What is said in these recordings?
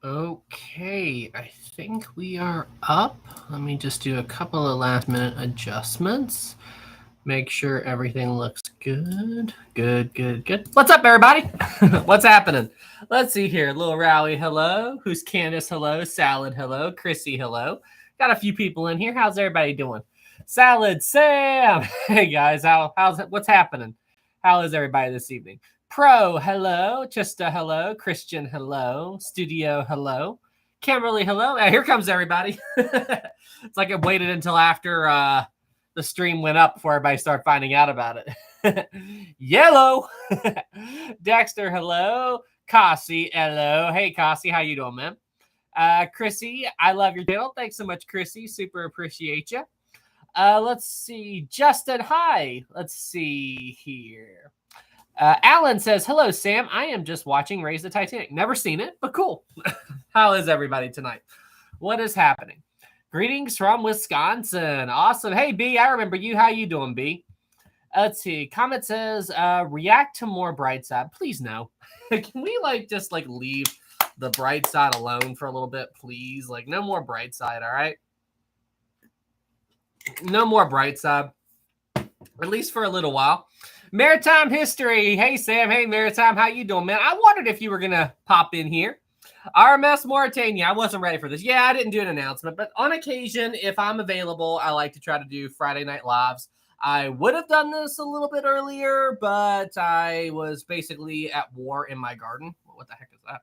Okay, I think we are up. Let me just do a couple of last minute adjustments. Make sure everything looks good. Good. What's up, everybody? What's happening? Let's see here. Little Rally, hello. Who's Candace? Hello. Salad, hello. Chrissy, hello. Got a few people in here. How's everybody doing? Salad, Sam. Hey guys, what's happening? How is everybody this evening? Pro, hello. Chista, hello. Christian, hello. Studio, hello. Kimberly, hello. Here comes everybody. It's like I waited until after the stream went up before everybody started finding out about it. Yellow. Dexter, hello. Cassie, hello. Hey, Cassie, how you doing, man? Chrissy, I love your channel. Thanks so much, Chrissy. Super appreciate you. Let's see. Justin, hi. Let's see here. Alan says, hello, Sam. I am just watching Raise the Titanic. Never seen it, but cool. How is everybody tonight? What is happening? Greetings from Wisconsin. Awesome. Hey, B, I remember you. How you doing, B? Let's see. Comment says, react to more bright side. Please no. Can we just leave the bright side alone for a little bit, please? Like, no more bright side, all right? No more bright side, at least for a little while. Maritime history. Hey, Sam. Hey, Maritime. How you doing, man? I wondered if you were going to pop in here. RMS Mauritania. I wasn't ready for this. Yeah, I didn't do an announcement, but on occasion, if I'm available, I like to try to do Friday night lives. I would have done this a little bit earlier, but I was basically at war in my garden. What the heck is that?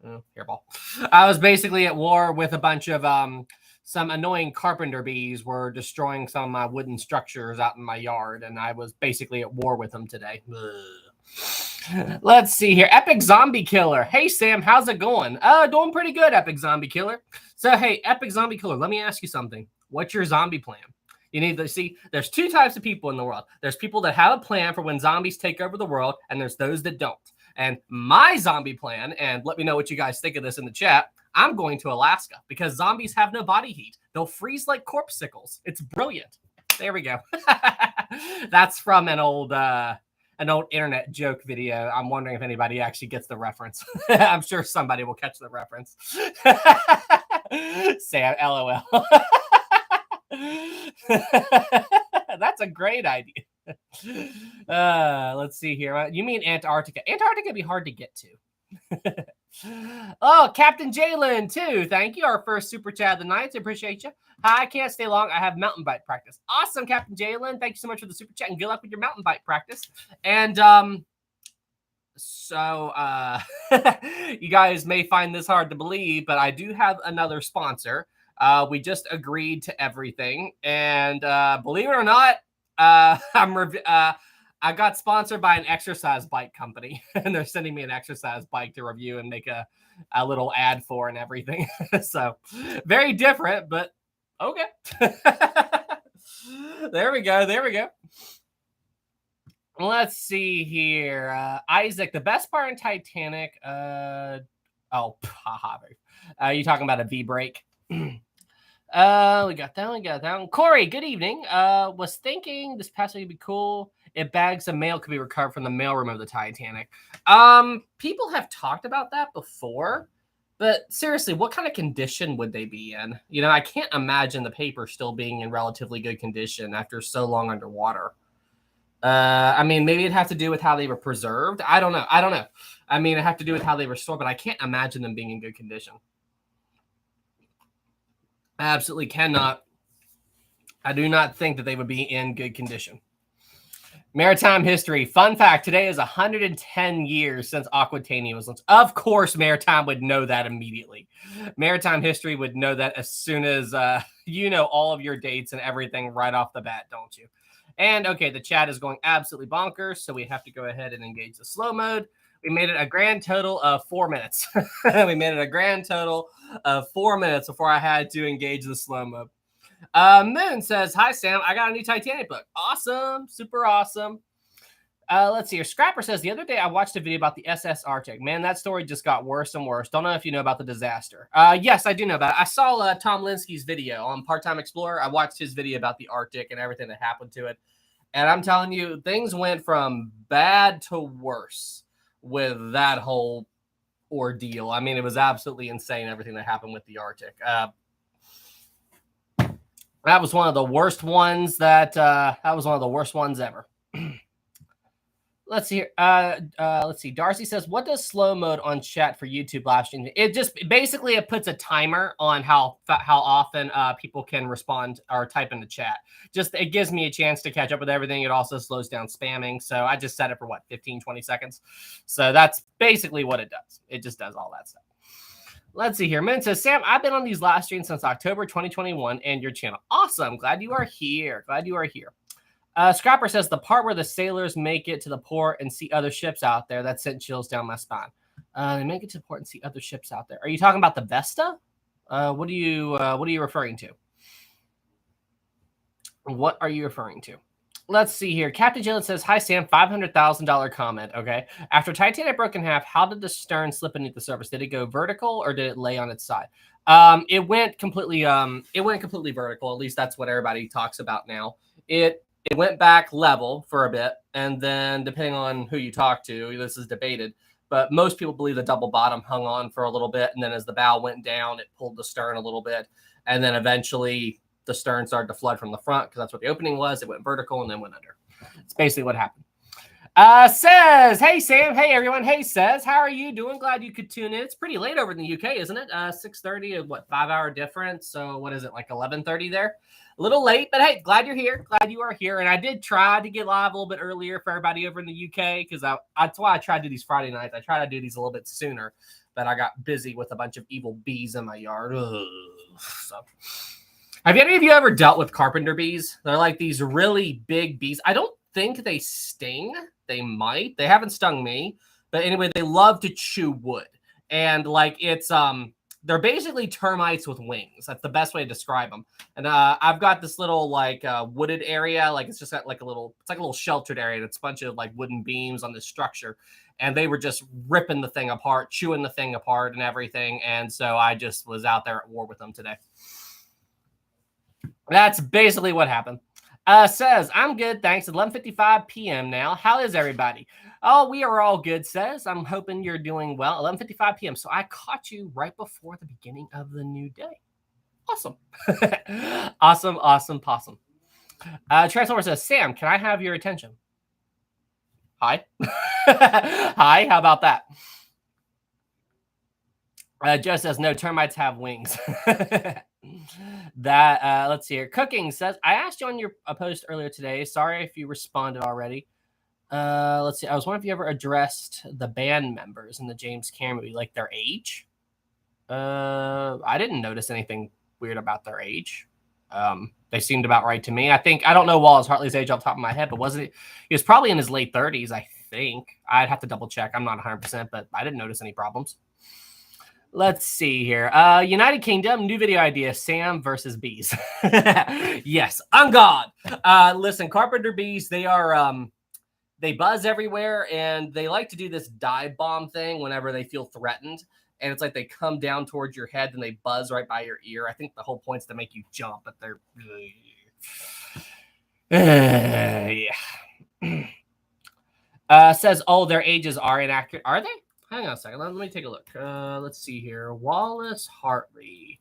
Oh, hairball. I was basically at war with a bunch of some annoying carpenter bees were destroying some of my wooden structures out in my yard, and I was basically at war with them today. Let's see here. Epic Zombie Killer. Hey, Sam, how's it going? Doing pretty good, Epic Zombie Killer. So, hey, Epic Zombie Killer, let me ask you something. What's your zombie plan? You need to see, there's two types of people in the world. There's people that have a plan for when zombies take over the world, and there's those that don't. And my zombie plan, and let me know what you guys think of this in the chat, I'm going to Alaska because zombies have no body heat. They'll freeze like corpsicles. It's brilliant. There we go. That's from an old internet joke video. I'm wondering if anybody actually gets the reference. I'm sure somebody will catch the reference. Sam, LOL. That's a great idea. Let's see here. You mean Antarctica? Antarctica would be hard to get to. Oh, Captain Jalen, too. Thank you. Our first super chat of the night. I appreciate you. Hi, I can't stay long. I have mountain bike practice. Awesome, Captain Jalen. Thank you so much for the super chat and good luck with your mountain bike practice. And you guys may find this hard to believe, but I do have another sponsor. We just agreed to everything, and believe it or not, I got sponsored by an exercise bike company, and they're sending me an exercise bike to review and make a little ad for and everything. So very different, but okay. There we go. Let's see here. Isaac, the best part in Titanic. You talking about a V brake? We got that one. Corey, good evening. Was thinking this past week would be cool if bags of mail could be recovered from the mailroom of the Titanic. People have talked about that before, but seriously, what kind of condition would they be in? You know, I can't imagine the paper still being in relatively good condition after so long underwater. I mean, maybe it'd have to do with how they were preserved. I don't know. I mean, it'd have to do with how they were stored, but I can't imagine them being in good condition. I absolutely cannot. I do not think that they would be in good condition. Maritime history. Fun fact, today is 110 years since Aquitania was launched. Of course, Maritime would know that immediately. Maritime history would know that as soon as you know all of your dates and everything right off the bat, don't you? And okay, the chat is going absolutely bonkers, so we have to go ahead and engage the slow mode. We made it a grand total of 4 minutes. We made it a grand total of 4 minutes before I had to engage the slow mode. Moon says, hi, Sam. I got a new Titanic book. Awesome. Super awesome. Let's see here. Scrapper says, the other day I watched a video about the SS Arctic. Man, that story just got worse and worse. Don't know if you know about the disaster. Yes, I do know about it. I saw Tom Linsky's video on Part-Time Explorer. I watched his video about the Arctic and everything that happened to it. And I'm telling you, things went from bad to worse with that whole ordeal. I mean, it was absolutely insane, everything that happened with the Arctic. That was one of the worst ones that was one of the worst ones ever. Let's see here. Let's see. Darcy says, "What does slow mode on chat for YouTube live stream?" It just basically it puts a timer on how often people can respond or type in the chat. Just it gives me a chance to catch up with everything. It also slows down spamming. So I just set it for what 15, 20 seconds. So that's basically what it does. It just does all that stuff. Let's see here. Min says, "Sam, I've been on these live streams since October 2021 and your channel. Awesome. Glad you are here. Glad you are here." Scrapper says, "The part where the sailors make it to the port and see other ships out there, that sent chills down my spine." They make it to the port and see other ships out there. Are you talking about the Vesta? What are you referring to? What are you referring to? Let's see here. Captain Jalen says, "Hi, Sam, $500,000 comment. Okay. After Titanic broke in half, how did the stern slip beneath the surface? Did it go vertical or did it lay on its side?" It went completely vertical. At least that's what everybody talks about now. It went back level for a bit, and then depending on who you talk to, this is debated, but most people believe the double bottom hung on for a little bit, and then as the bow went down, it pulled the stern a little bit, and then eventually the stern started to flood from the front because that's what the opening was. It went vertical and then went under. It's basically what happened. Says, "Hey, Sam. Hey, everyone. Hey, Says, how are you doing? Glad you could tune in. It's pretty late over in the UK, isn't it? 6:30, what, 5-hour difference? So what is it, like 11:30 there? A little late, but hey, glad you're here. Glad you are here. And I did try to get live a little bit earlier for everybody over in the UK because that's why I tried to do these Friday nights. I try to do these a little bit sooner, but I got busy with a bunch of evil bees in my yard. So, have any of you ever dealt with carpenter bees? They're like these really big bees. I don't think they sting. They might. They haven't stung me. But anyway, they love to chew wood. And like it's they're basically termites with wings. That's the best way to describe them. And I've got this little like wooded area. Like it's just got like it's like a little sheltered area. And it's a bunch of like wooden beams on this structure. And they were just ripping the thing apart, chewing the thing apart and everything. And so I just was out there at war with them today. That's basically what happened. Says, "I'm good, thanks. 11:55 p.m. now. How is everybody?" Oh, we are all good, Says. I'm hoping you're doing well. 11:55 p.m. So I caught you right before the beginning of the new day. Awesome. awesome, possum. Transformer says, "Sam, can I have your attention?" Hi. Hi, how about that? Joe says, "No, termites have wings." That let's see here. Cooking says, "I asked you on your post earlier today. Sorry if you responded already." Let's see. I was wondering if you ever addressed the band members in the James Cameron movie, like their age. I didn't notice anything weird about their age. They seemed about right to me. I don't know Wallace Hartley's age off the top of my head, but wasn't he was probably in his late 30s, I think. I'd have to double check. I'm not 100%, but I didn't notice any problems. Let's see here. United Kingdom, new video idea, Sam versus bees. Yes, on God. Listen, carpenter bees, they are they buzz everywhere, and they like to do this dive bomb thing whenever they feel threatened. And it's like they come down towards your head and they buzz right by your ear. I think the whole point's to make you jump, but they're yeah. Says, "Oh, their ages are inaccurate. Are they? Hang on a second. Let me take a look. Let's see here. Wallace Hartley.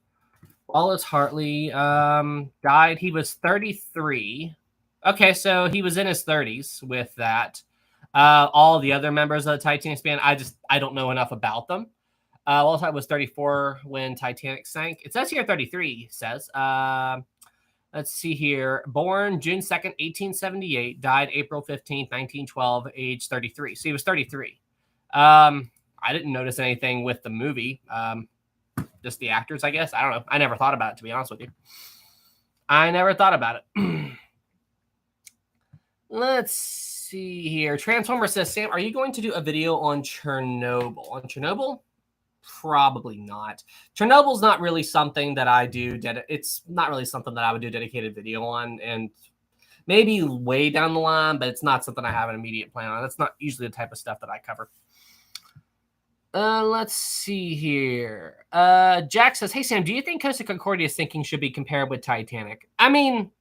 Died. He was 33. Okay, so he was in his 30s with that. All the other members of the Titanic band, I don't know enough about them. Wallace Hartley was 34 when Titanic sank. It says here 33, says. Let's see here. Born June 2nd, 1878. Died April 15th, 1912, age 33. So he was 33. I didn't notice anything with the movie. Just the actors, I guess. I don't know. I never thought about it, to be honest with you. I never thought about it. Let's see here. Transformer says, "Sam, are you going to do a video on Chernobyl?" On Chernobyl? Probably not. Chernobyl's not really something that I do. It's not really something that I would do a dedicated video on. And maybe way down the line, but it's not something I have an immediate plan on. That's not usually the type of stuff that I cover. Let's see here. Jack says, "Hey, Sam, do you think Costa Concordia's sinking should be compared with Titanic?" I mean,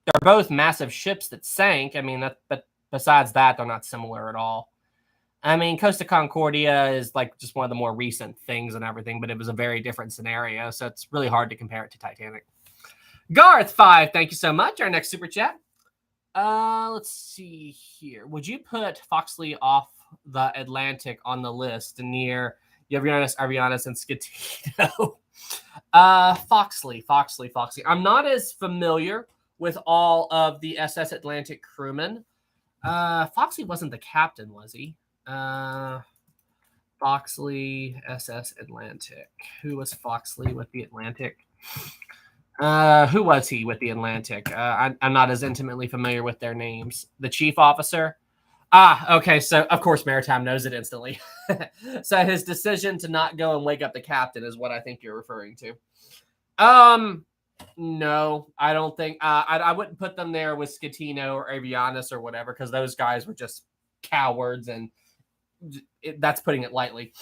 they're both massive ships that sank. I mean, but besides that, they're not similar at all. I mean, Costa Concordia is like just one of the more recent things and everything, but it was a very different scenario, so it's really hard to compare it to Titanic. Garth5, thank you so much. Our next super chat. Let's see here. Would you put Foxley off the Atlantic on the list near Yevgenis, Arianis, and Scatino? Foxley. I'm not as familiar with all of the SS Atlantic crewmen. Foxley wasn't the captain, was he? Foxley, SS Atlantic. Who was Foxley with the Atlantic? Who was he with the Atlantic? I'm not as intimately familiar with their names. The chief officer? Okay. So, of course, Maritime knows it instantly. So his decision to not go and wake up the captain is what I think you're referring to. No, I don't think. I wouldn't put them there with Scatino or Avianus or whatever, because those guys were just cowards, and that's putting it lightly.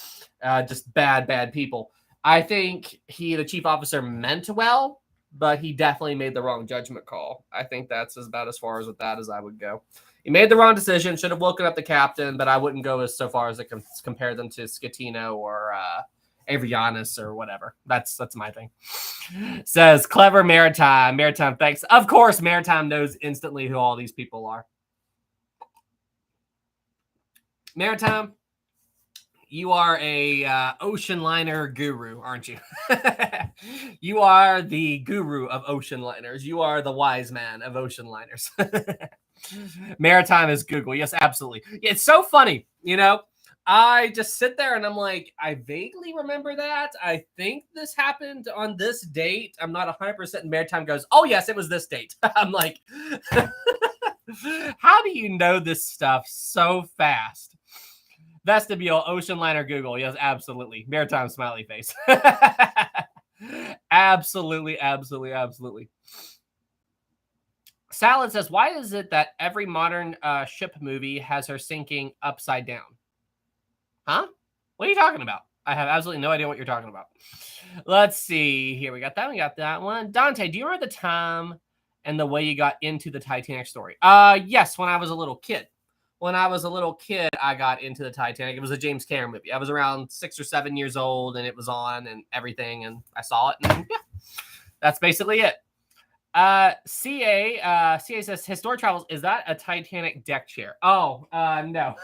Just bad people. I think the chief officer, meant well, but he definitely made the wrong judgment call. I think that's about as far as with that as I would go. He made the wrong decision, should have woken up the captain, but I wouldn't go so far as to compare them to Scatino or Avianus or whatever. That's my thing. Says clever Maritime. Maritime, thanks. Of course, Maritime knows instantly who all these people are. Maritime, you are a ocean liner guru, aren't you? You are the guru of ocean liners. You are the wise man of ocean liners. Maritime is Google. Yes, absolutely. It's so funny, you know? I just sit there and I'm like, I vaguely remember that. I think this happened on this date. I'm not 100%. And Maritime goes, oh, yes, it was this date. I'm like, how do you know this stuff so fast? Vestibule, ocean liner, Google. Yes, absolutely. Maritime smiley face. Absolutely. Salad says, why is it that every modern ship movie has her sinking upside down? Huh? What are you talking about? I have absolutely no idea what you're talking about. Let's see. Here, we got that one. Dante, do you remember the time and the way you got into the Titanic story? Yes, when I was a little kid. When I was a little kid, I got into the Titanic. It was a James Cameron movie. I was around 6 or 7 years old, and it was on and everything, and I saw it, and yeah, that's basically it. CA says, Historic Travels, is that a Titanic deck chair? Oh, no.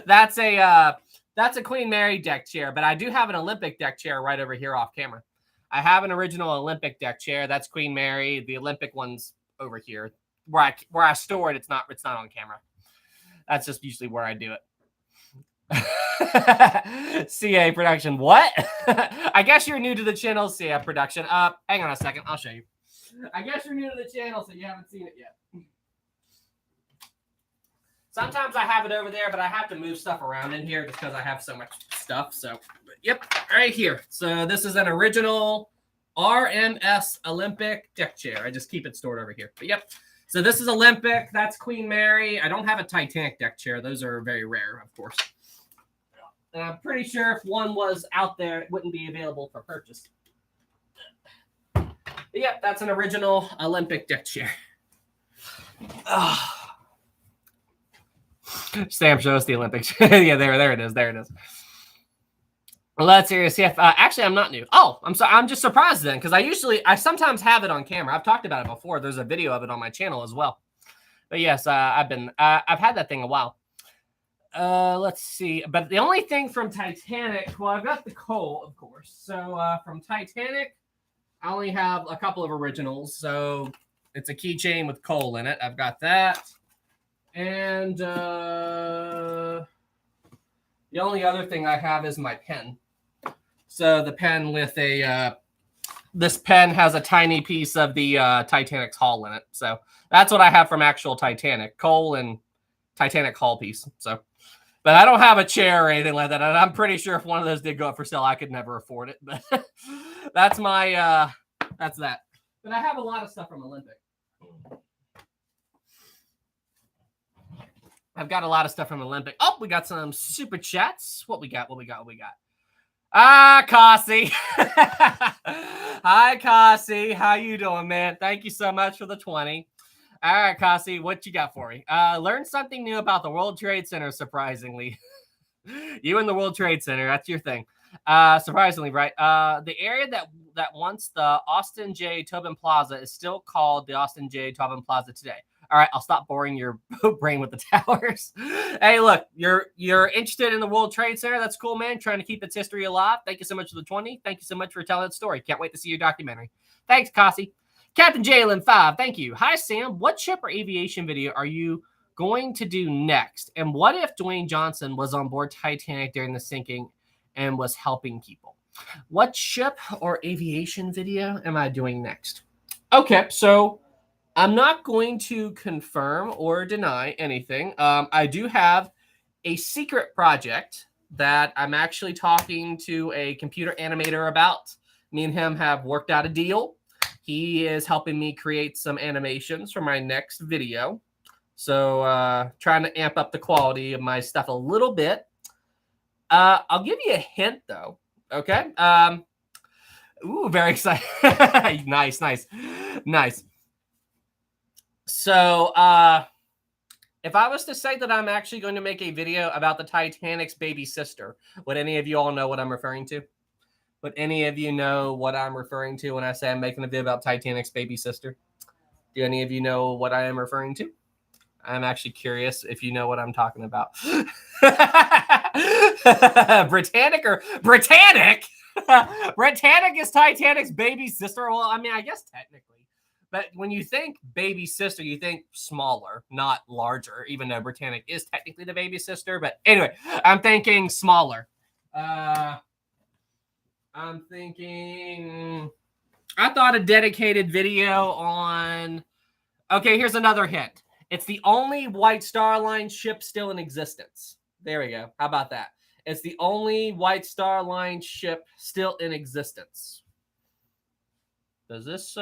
That's a Queen Mary deck chair, but I do have an Olympic deck chair right over here off camera. I have an original Olympic deck chair. That's Queen Mary. The Olympic one's over here. Where I store it, it's not on camera. That's just usually where I do it. CA Production. What? I guess you're new to the channel, CA Production. Hang on a second. I'll show you. I guess you're new to the channel, so you haven't seen it yet. Sometimes I have it over there, but I have to move stuff around in here just because I have so much stuff. So, yep, right here. So this is an original RMS Olympic deck chair. I just keep it stored over here. But yep. So this is Olympic. That's Queen Mary. I don't have a Titanic deck chair. Those are very rare, of course. And I'm pretty sure if one was out there, it wouldn't be available for purchase. But yep, that's an original Olympic deck chair. Sam shows the Olympics. Yeah, there it is. There it is. Let's see if actually I'm not new. Oh, I'm sorry. I'm just surprised then, because I sometimes have it on camera. I've talked about it before. There's a video of it on my channel as well. But yes, I've had that thing a while. Let's see. But the only thing from Titanic, well, I've got the coal, of course. So from Titanic, I only have a couple of originals. So it's a keychain with coal in it. I've got that. And the only other thing I have is my pen. So the pen with this pen has a tiny piece of the Titanic's hull in it. So that's what I have from actual Titanic. Coal and Titanic hull piece. So, but I don't have a chair or anything like that. And I'm pretty sure if one of those did go up for sale, I could never afford it. But that's my, that's that. But I have a lot of stuff from Olympic. I've got a lot of stuff from Olympic. Oh, we got some super chats. What we got? Cassie. Hi, Cassie. How you doing, man? Thank you so much for the 20. All right, Cassie, what you got for me? Learned something new about the World Trade Center, surprisingly. You and the World Trade Center, that's your thing. Surprisingly, right? The area that once the Austin J. Tobin Plaza is still called the Austin J. Tobin Plaza today. All right, I'll stop boring your brain with the towers. Hey, look, you're interested in the World Trade Center. That's cool, man. Trying to keep its history alive. Thank you so much for the 20. Thank you so much for telling that story. Can't wait to see your documentary. Thanks, Kasi. Captain Jalen 5, thank you. Hi, Sam. What ship or aviation video are you going to do next? And what if Dwayne Johnson was on board Titanic during the sinking and was helping people? What ship or aviation video am I doing next? Okay, so I'm not going to confirm or deny anything. I do have a secret project that I'm actually talking to a computer animator about. Me and him have worked out a deal. He is helping me create some animations for my next video. So trying to amp up the quality of my stuff a little bit. I'll give you a hint, though. Okay? Ooh, very excited. Nice. So if I was to say that I'm actually going to make a video about the Titanic's baby sister, would any of you all know what I'm referring to? Would any of you know what I'm referring to when I say I'm making a video about Titanic's baby sister? Do any of you know what I am referring to? I'm actually curious if you know what I'm talking about. Britannic? Britannic is Titanic's baby sister. Well, I mean, I guess technically. But when you think baby sister, you think smaller, not larger, even though Britannic is technically the baby sister. But anyway, I'm thinking smaller. I thought a dedicated video on... Okay, here's another hint. It's the only White Star Line ship still in existence. There we go. How about that? It's the only White Star Line ship still in existence. Does this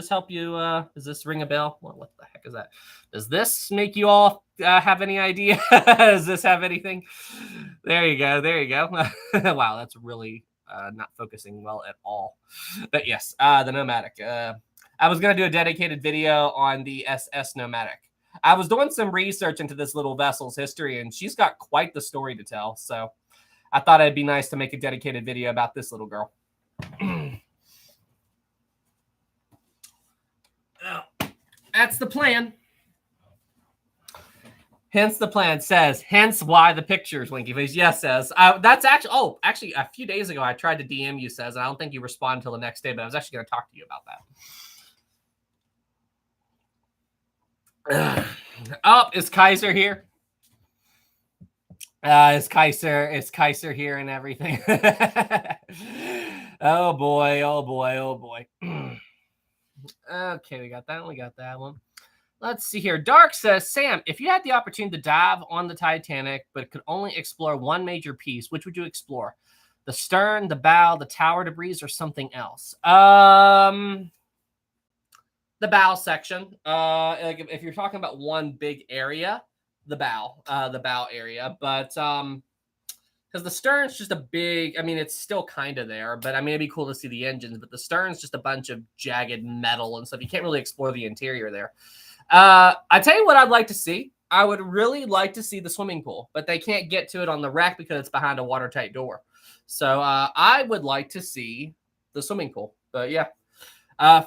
help you? Does this ring a bell? Well, what the heck is that? Does this make you all have any idea? Does this have anything? There you go. Wow, that's really not focusing well at all. But yes, the Nomadic. I was going to do a dedicated video on the SS Nomadic. I was doing some research into this little vessel's history, and she's got quite the story to tell. So I thought it'd be nice to make a dedicated video about this little girl. That's the plan. Hence the plan says, hence why the pictures, Winky Face. Yes, says. That's actually, a few days ago, I tried to DM you, says, and I don't think you responded until the next day, but I was actually going to talk to you about that. Oh, is Kaiser here? Is Kaiser here and everything? Oh boy. Okay, we got that one. Let's see here. Dark says, Sam, if you had the opportunity to dive on the Titanic but could only explore one major piece, which would you explore? The stern, the bow, the tower debris, or something else? The bow section. Like if you're talking about one big area, the bow area. But because the stern's just a big, I mean, it's still kind of there, but I mean, it'd be cool to see the engines, but the stern's just a bunch of jagged metal and stuff. You can't really explore the interior there. I tell you what I'd like to see. I would really like to see the swimming pool, but they can't get to it on the wreck because it's behind a watertight door. So I would like to see the swimming pool. But yeah.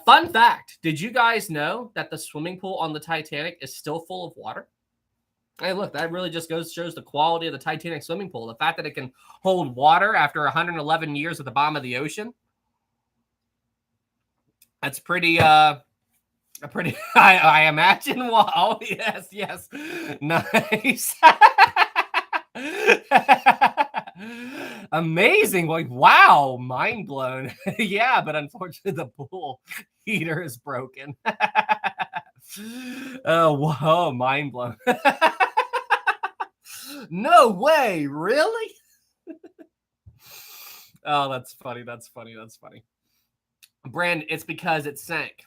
Fun fact. Did you guys know that the swimming pool on the Titanic is still full of water? Hey, look, that really just shows the quality of the Titanic swimming pool. The fact that it can hold water after 111 years at the bottom of the ocean. That's pretty, I imagine. Wow. Yes. Nice. Amazing. Like, wow. Mind blown. Yeah, but unfortunately the pool heater is broken. Oh, whoa. Mind blown. No way. Really? Oh, that's funny. Brand, it's because it sank.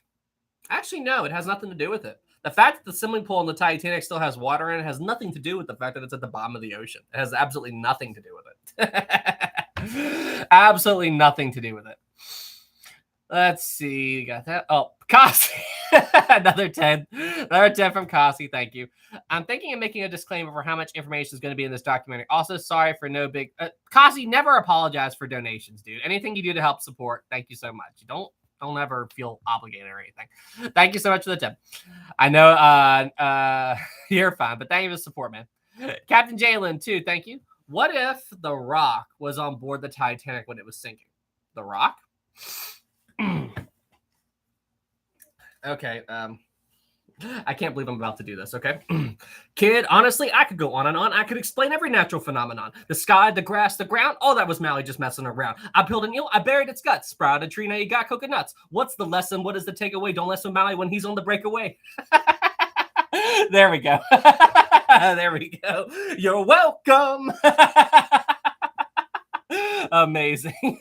Actually, no, it has nothing to do with it. The fact that the swimming pool on the Titanic still has water in it has nothing to do with the fact that it's at the bottom of the ocean. It has absolutely nothing to do with it. Absolutely nothing to do with it. Let's see. Got that. Oh, Kasi. Another 10. Another 10 from Kasi. Thank you. I'm thinking of making a disclaimer for how much information is going to be in this documentary. Also, sorry for no big... Kasi, never apologize for donations, dude. Anything you do to help support, thank you so much. Don't ever feel obligated or anything. Thank you so much for the tip. I know you're fine, but thank you for the support, man. Captain Jalen, too. Thank you. What if The Rock was on board the Titanic when it was sinking? The Rock? Okay, I can't believe I'm about to do this, okay? Kid, honestly, I could go on and on. I could explain every natural phenomenon. The sky, the grass, the ground. Oh, that was Mally just messing around. I peeled an eel, I buried its guts. Sprouted a tree, now you got coconuts. What's the lesson? What is the takeaway? Don't listen to Mally when he's on the breakaway. There we go. There we go. You're welcome. Amazing.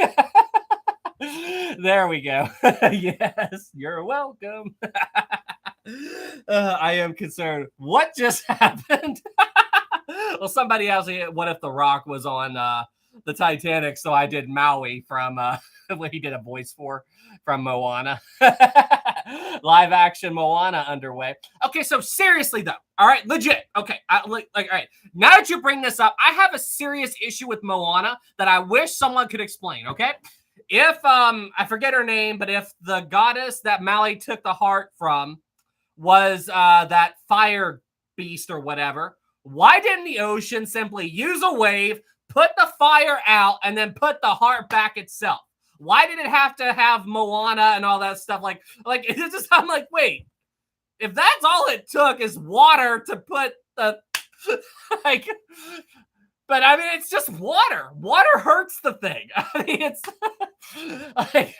There we go. Yes, you're welcome. I am concerned. What just happened? Well, somebody else. What if The Rock was on the Titanic? So I did Maui from what he did a voice for from Moana. Live action Moana underway. Okay, so seriously though, all right, legit. Okay, all right. Now that you bring this up, I have a serious issue with Moana that I wish someone could explain. Okay. If I forget her name, but if the goddess that Mally took the heart from was that fire beast or whatever, why didn't the ocean simply use a wave, put the fire out, and then put the heart back itself? Why did it have to have Moana and all that stuff? Like it's just, I'm like, wait, if that's all it took is water to put the like. But I mean, it's just water. Water hurts the thing. I mean, it's like,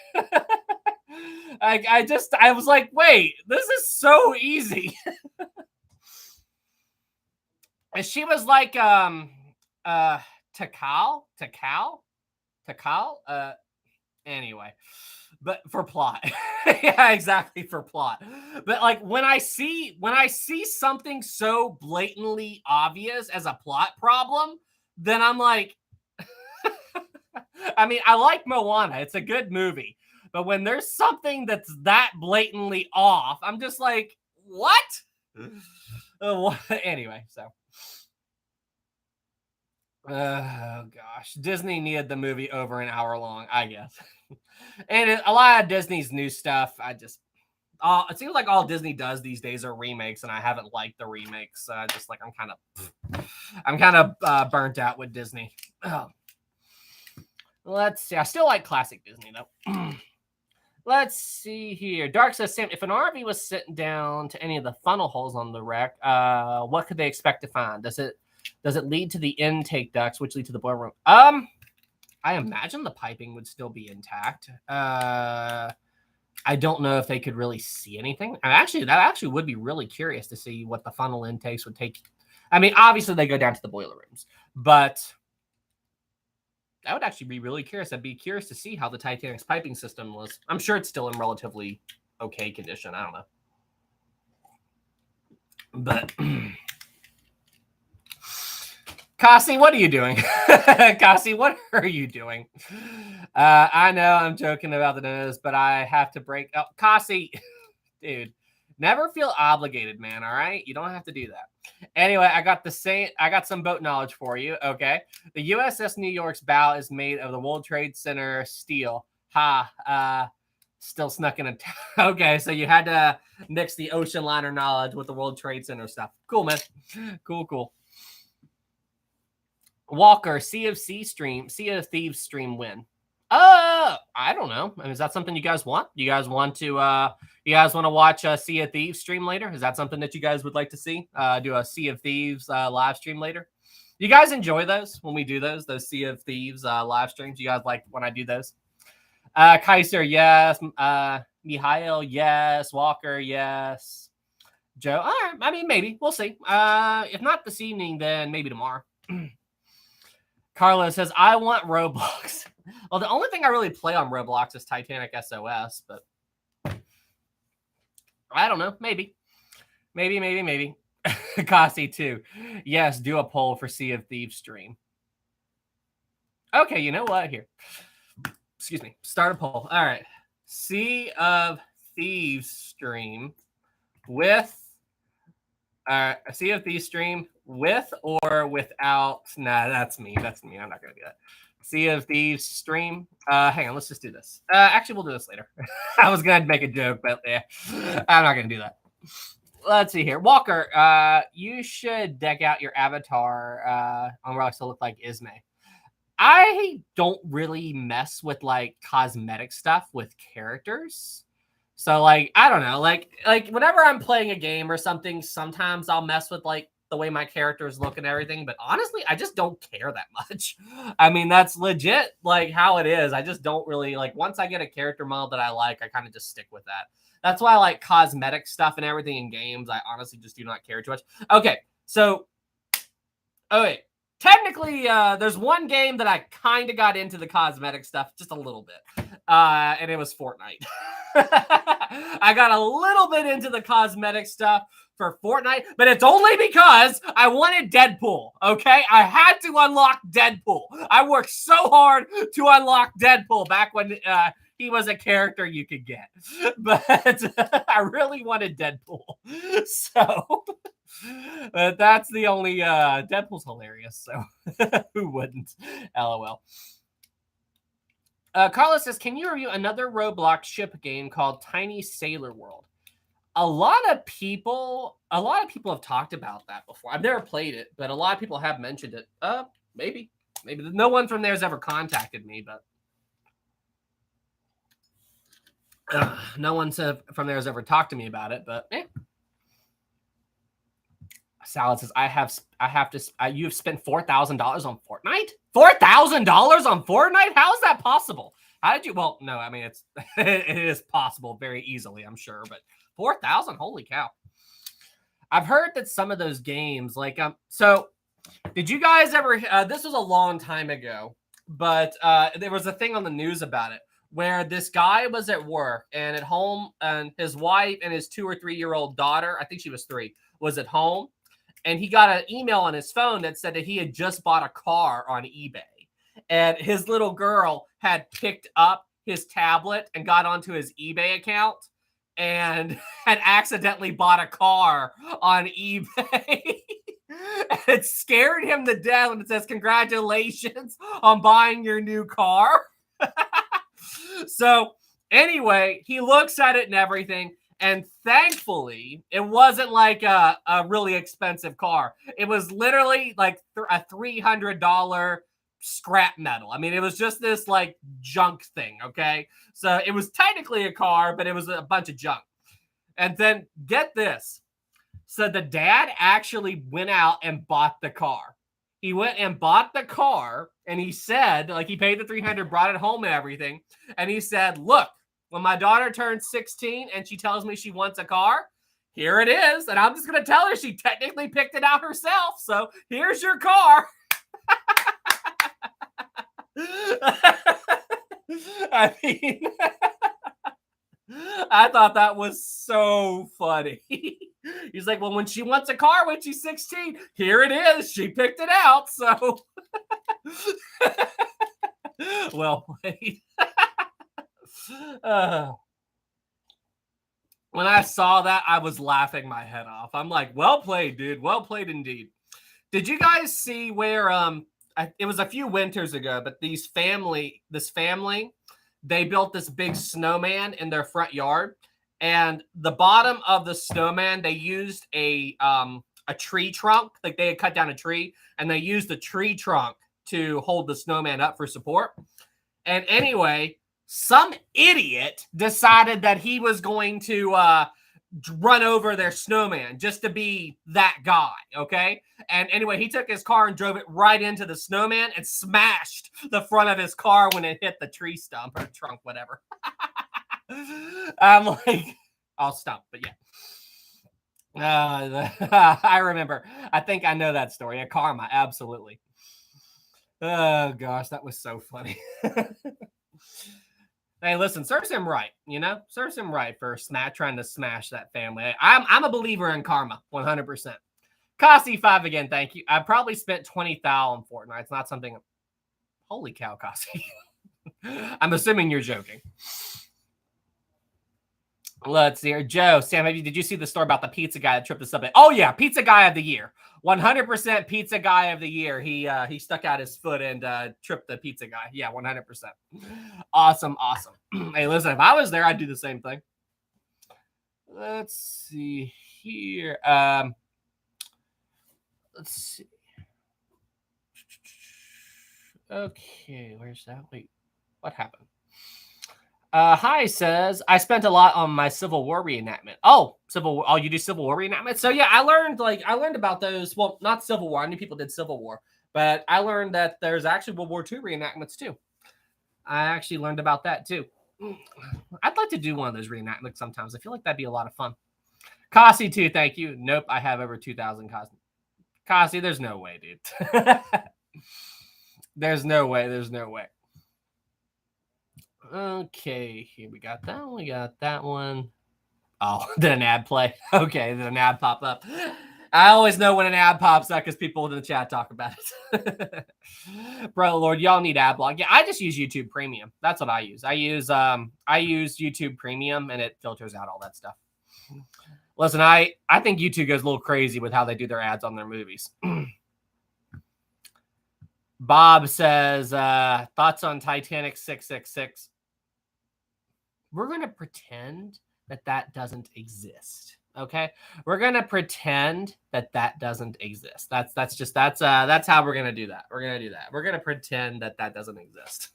I was like, wait, this is so easy. And she was like, Takal. Anyway, but for plot. Yeah, exactly, for plot. But like when I see something so blatantly obvious as a plot problem, then I'm like, I mean, I like Moana. It's a good movie. But when there's something that's that blatantly off, I'm just like, what? Anyway, so. Oh, gosh. Disney needed the movie over an hour long, I guess. And a lot of Disney's new stuff, it seems like all Disney does these days are remakes, and I haven't liked the remakes. Just like I'm kind of burnt out with Disney. Oh. Let's see. I still like classic Disney though. Let's see here. Dark says, Sam, if an RV was sitting down to any of the funnel holes on the wreck, what could they expect to find? Does it lead to the intake ducts, which lead to the boiler room? I imagine the piping would still be intact. I don't know if they could really see anything. And that actually would be really curious to see what the funnel intakes would take. I mean, obviously they go down to the boiler rooms, but I would actually be really curious. I'd be curious to see how the Titanic's piping system was. I'm sure it's still in relatively okay condition. I don't know. But Kasi, what are you doing? Kasi, what are you doing? I know I'm joking about the nose, but I have to break. Oh, Kasi, dude, never feel obligated, man. All right, you don't have to do that. Anyway, I got some boat knowledge for you. Okay, the USS New York's bow is made of the World Trade Center steel. Still snuck in. Okay, so you had to mix the ocean liner knowledge with the World Trade Center stuff. Cool, man. Cool. Walker, Sea of Thieves stream win. I don't know. I mean, is that something you guys want? You guys want to watch a Sea of Thieves stream later? Is that something that you guys would like to see? Do a Sea of Thieves live stream later? You guys enjoy those when we do those Sea of Thieves live streams? You guys like when I do those? Kaiser, yes. Mihail, yes. Walker, yes. Joe, all right. I mean, maybe. We'll see. If not this evening, then maybe tomorrow. Carlos says, I want Roblox. Well, the only thing I really play on Roblox is Titanic SOS, but I don't know. Maybe. Kasi too. Yes, do a poll for Sea of Thieves stream. Okay, you know what? Here. Excuse me. Start a poll. All right. Sea of Thieves stream with a Sea of Thieves stream with or without. Nah, that's me. That's me. I'm not gonna do that. Sea of Thieves stream. Hang on, let's just do this. Actually, we'll do this later. I was gonna make a joke, but yeah, I'm not gonna do that. Let's see here. Walker, you should deck out your avatar on rocks to look like Ismay. I don't really mess with like cosmetic stuff with characters. So like, I don't know, like whenever I'm playing a game or something, sometimes I'll mess with like the way my characters look and everything. But honestly, I just don't care that much. I mean, that's legit like how it is. I just don't really like, once I get a character model that I like, I kind of just stick with that. That's why I like cosmetic stuff and everything in games. I honestly just do not care too much. Okay, so, oh wait. Technically, there's one game that I kind of got into the cosmetic stuff just a little bit, and it was Fortnite. I got a little bit into the cosmetic stuff for Fortnite, but it's only because I wanted Deadpool, okay? I had to unlock Deadpool. I worked so hard to unlock Deadpool back when he was a character you could get. But I really wanted Deadpool. So... But that's the only Deadpool's hilarious, so who wouldn't? LOL. Carlos says, can you review another Roblox ship game called Tiny Sailor World? A lot of people have talked about that before. I've never played it, but a lot of people have mentioned it. Maybe no one from there has ever contacted me, but no one from there has ever talked to me about it. But Salad says, you've spent $4,000 on Fortnite? $4,000 on Fortnite? How is that possible? How did you? Well, no, I mean, it is possible very easily, I'm sure, but 4,000, holy cow. I've heard that some of those games, like, so did you guys ever, this was a long time ago, but there was a thing on the news about it where this guy was at work and at home, and his wife and his 2 or 3 year old daughter, I think she was 3, was at home. And he got an email on his phone that said that he had just bought a car on eBay. And his little girl had picked up his tablet and got onto his eBay account and had accidentally bought a car on eBay. And it scared him to death when it says, congratulations on buying your new car. So anyway, he looks at it and everything. And thankfully, it wasn't like a really expensive car. It was literally like a $300 scrap metal. I mean, it was just this like junk thing, okay? So it was technically a car, but it was a bunch of junk. And then get this. So the dad actually went out and bought the car. He went and bought the car, and he said, like, he paid the $300, brought it home and everything. And he said, look, when my daughter turns 16 and she tells me she wants a car, here it is. And I'm just going to tell her she technically picked it out herself. So here's your car. I mean, I thought that was so funny. He's like, well, when she wants a car when she's 16, here it is. She picked it out. So, well played. When I saw that, I was laughing my head off. I'm like, well played, dude. Well played indeed. Did you guys see where it was a few winters ago, but this family, they built this big snowman in their front yard, and the bottom of the snowman, they used a tree trunk. Like they had cut down a tree, and they used the tree trunk to hold the snowman up for support. And anyway, some idiot decided that he was going to run over their snowman just to be that guy, okay? And anyway, he took his car and drove it right into the snowman and smashed the front of his car when it hit the tree stump or trunk, whatever. I'm like, I'll stump, but yeah. I remember. I think I know that story. A karma, absolutely. Oh, gosh, that was so funny. Hey, listen, serves him right, you know? Serves him right for trying to smash that family. I'm a believer in karma, 100%. Kasi 5 again, thank you. I probably spent 20,000 on Fortnite. It's not something... Holy cow, Kasi. I'm assuming you're joking. Let's see here. Joe, Sam, did you see the story about the pizza guy that tripped the subway? Oh, yeah. Pizza guy of the year. 100% pizza guy of the year. He stuck out his foot and tripped the pizza guy. Yeah, 100%. Awesome. Hey, listen, if I was there, I'd do the same thing. Let's see here. Let's see. Okay, where's that? Wait, what happened? Hi says, I spent a lot on my Civil War reenactment. Oh, you do Civil War reenactment? So yeah, I learned about those. Well, not Civil War. I knew people did Civil War, but I learned that there's actually World War II reenactments too. I actually learned about that too. I'd like to do one of those reenactments sometimes. I feel like that'd be a lot of fun. Kasi too, thank you. Nope, I have over 2,000 Kasi. Kasi, there's no way, dude. There's no way. Okay, here we got that one. We got that one. Oh, did an ad play? Okay, did an ad pop up? I always know when an ad pops up because people in the chat talk about it. Bro, Lord, y'all need ad block. Yeah, I just use YouTube Premium. That's what I use. I use YouTube Premium, and it filters out all that stuff. Listen, I think YouTube goes a little crazy with how they do their ads on their movies. Bob says, thoughts on Titanic 666. We're going to pretend that doesn't exist. Okay, we're gonna pretend that doesn't exist. That's how we're gonna do that. We're gonna pretend that doesn't exist.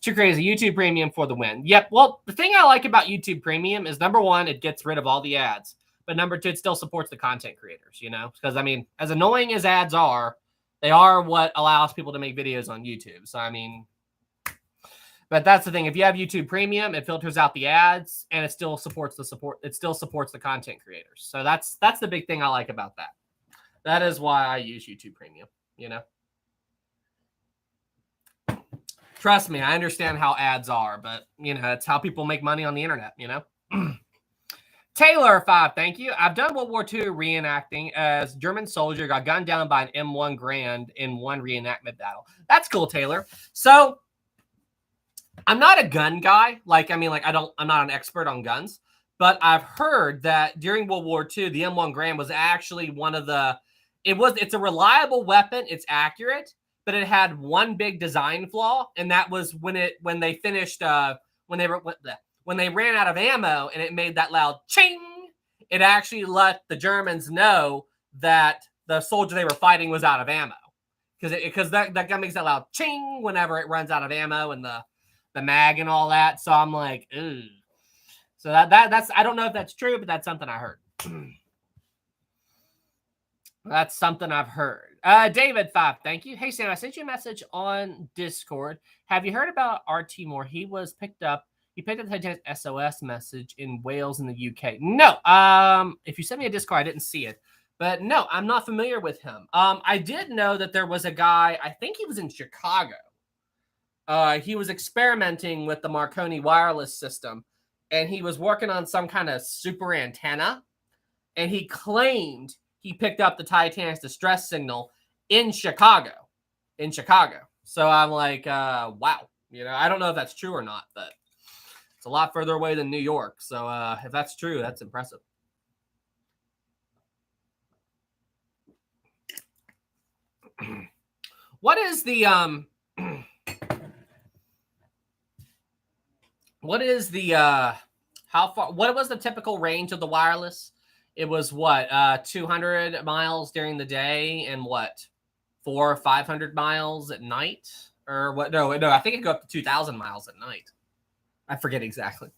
Too crazy. YouTube Premium for the win. Yep. Well, the thing I like about YouTube Premium is, number one, it gets rid of all the ads, but number two, it still supports the content creators. You know, because I mean, as annoying as ads are, they are what allows people to make videos on YouTube. So I mean. But that's the thing. If you have YouTube Premium, it filters out the ads, and it still supports the content creators. So that's the big thing I like about that. That is why I use YouTube Premium. You know, trust me, I understand how ads are, but you know, it's how people make money on the internet. You know. Taylor 5, thank you. I've done World War II reenacting as German soldier got gunned down by an M1 Grand in one reenactment battle. That's cool, Taylor. So. I'm not a gun guy. I'm not an expert on guns, but I've heard that during World War II, the M1 Garand was actually it's a reliable weapon. It's accurate, but it had one big design flaw. And that was when they ran out of ammo and it made that loud ching, it actually let the Germans know that the soldier they were fighting was out of ammo. Because that gun makes that loud ching whenever it runs out of ammo and the mag and all that. So I'm like, ooh. So that's I don't know if that's true, but that's something I heard. That's something I've heard. David 5, thank you. Hey Sam, I sent you a message on Discord. Have you heard about RT Moore? He picked up the Titanic SOS message in Wales in the UK. No. If you sent me a Discord, I didn't see it. But no, I'm not familiar with him. I did know that there was a guy, I think he was in Chicago. He was experimenting with the Marconi wireless system, and he was working on some kind of super antenna, and he claimed he picked up the Titanic's distress signal in Chicago. So I'm like, wow. You know, I don't know if that's true or not, but it's a lot further away than New York. So if that's true, that's impressive. What is the how far, what was the typical range of the wireless? It was what, 200 miles during the day and what, 400 or 500 miles at night? Or what? No, I think it go up to 2,000 miles at night. I forget exactly.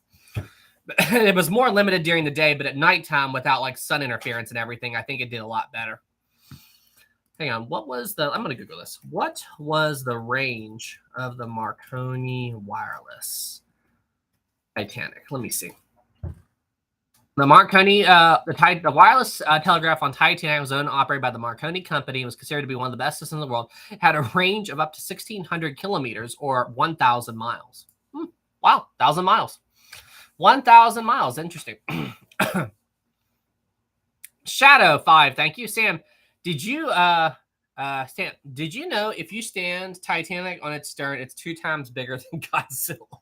It was more limited during the day, but at nighttime, without like sun interference and everything, I think it did a lot better. Hang on, I'm going to Google this. What was the range of the Marconi wireless Titanic? Let me see. The Marconi, the wireless telegraph on Titanic was owned and operated by the Marconi Company and was considered to be one of the best systems in the world. It had a range of up to 1,600 kilometers or 1,000 miles. Wow, 1,000 miles. 1,000 miles. Interesting. Shadow 5, thank you. Sam, did you know if you stand Titanic on its stern, it's 2 times bigger than Godzilla?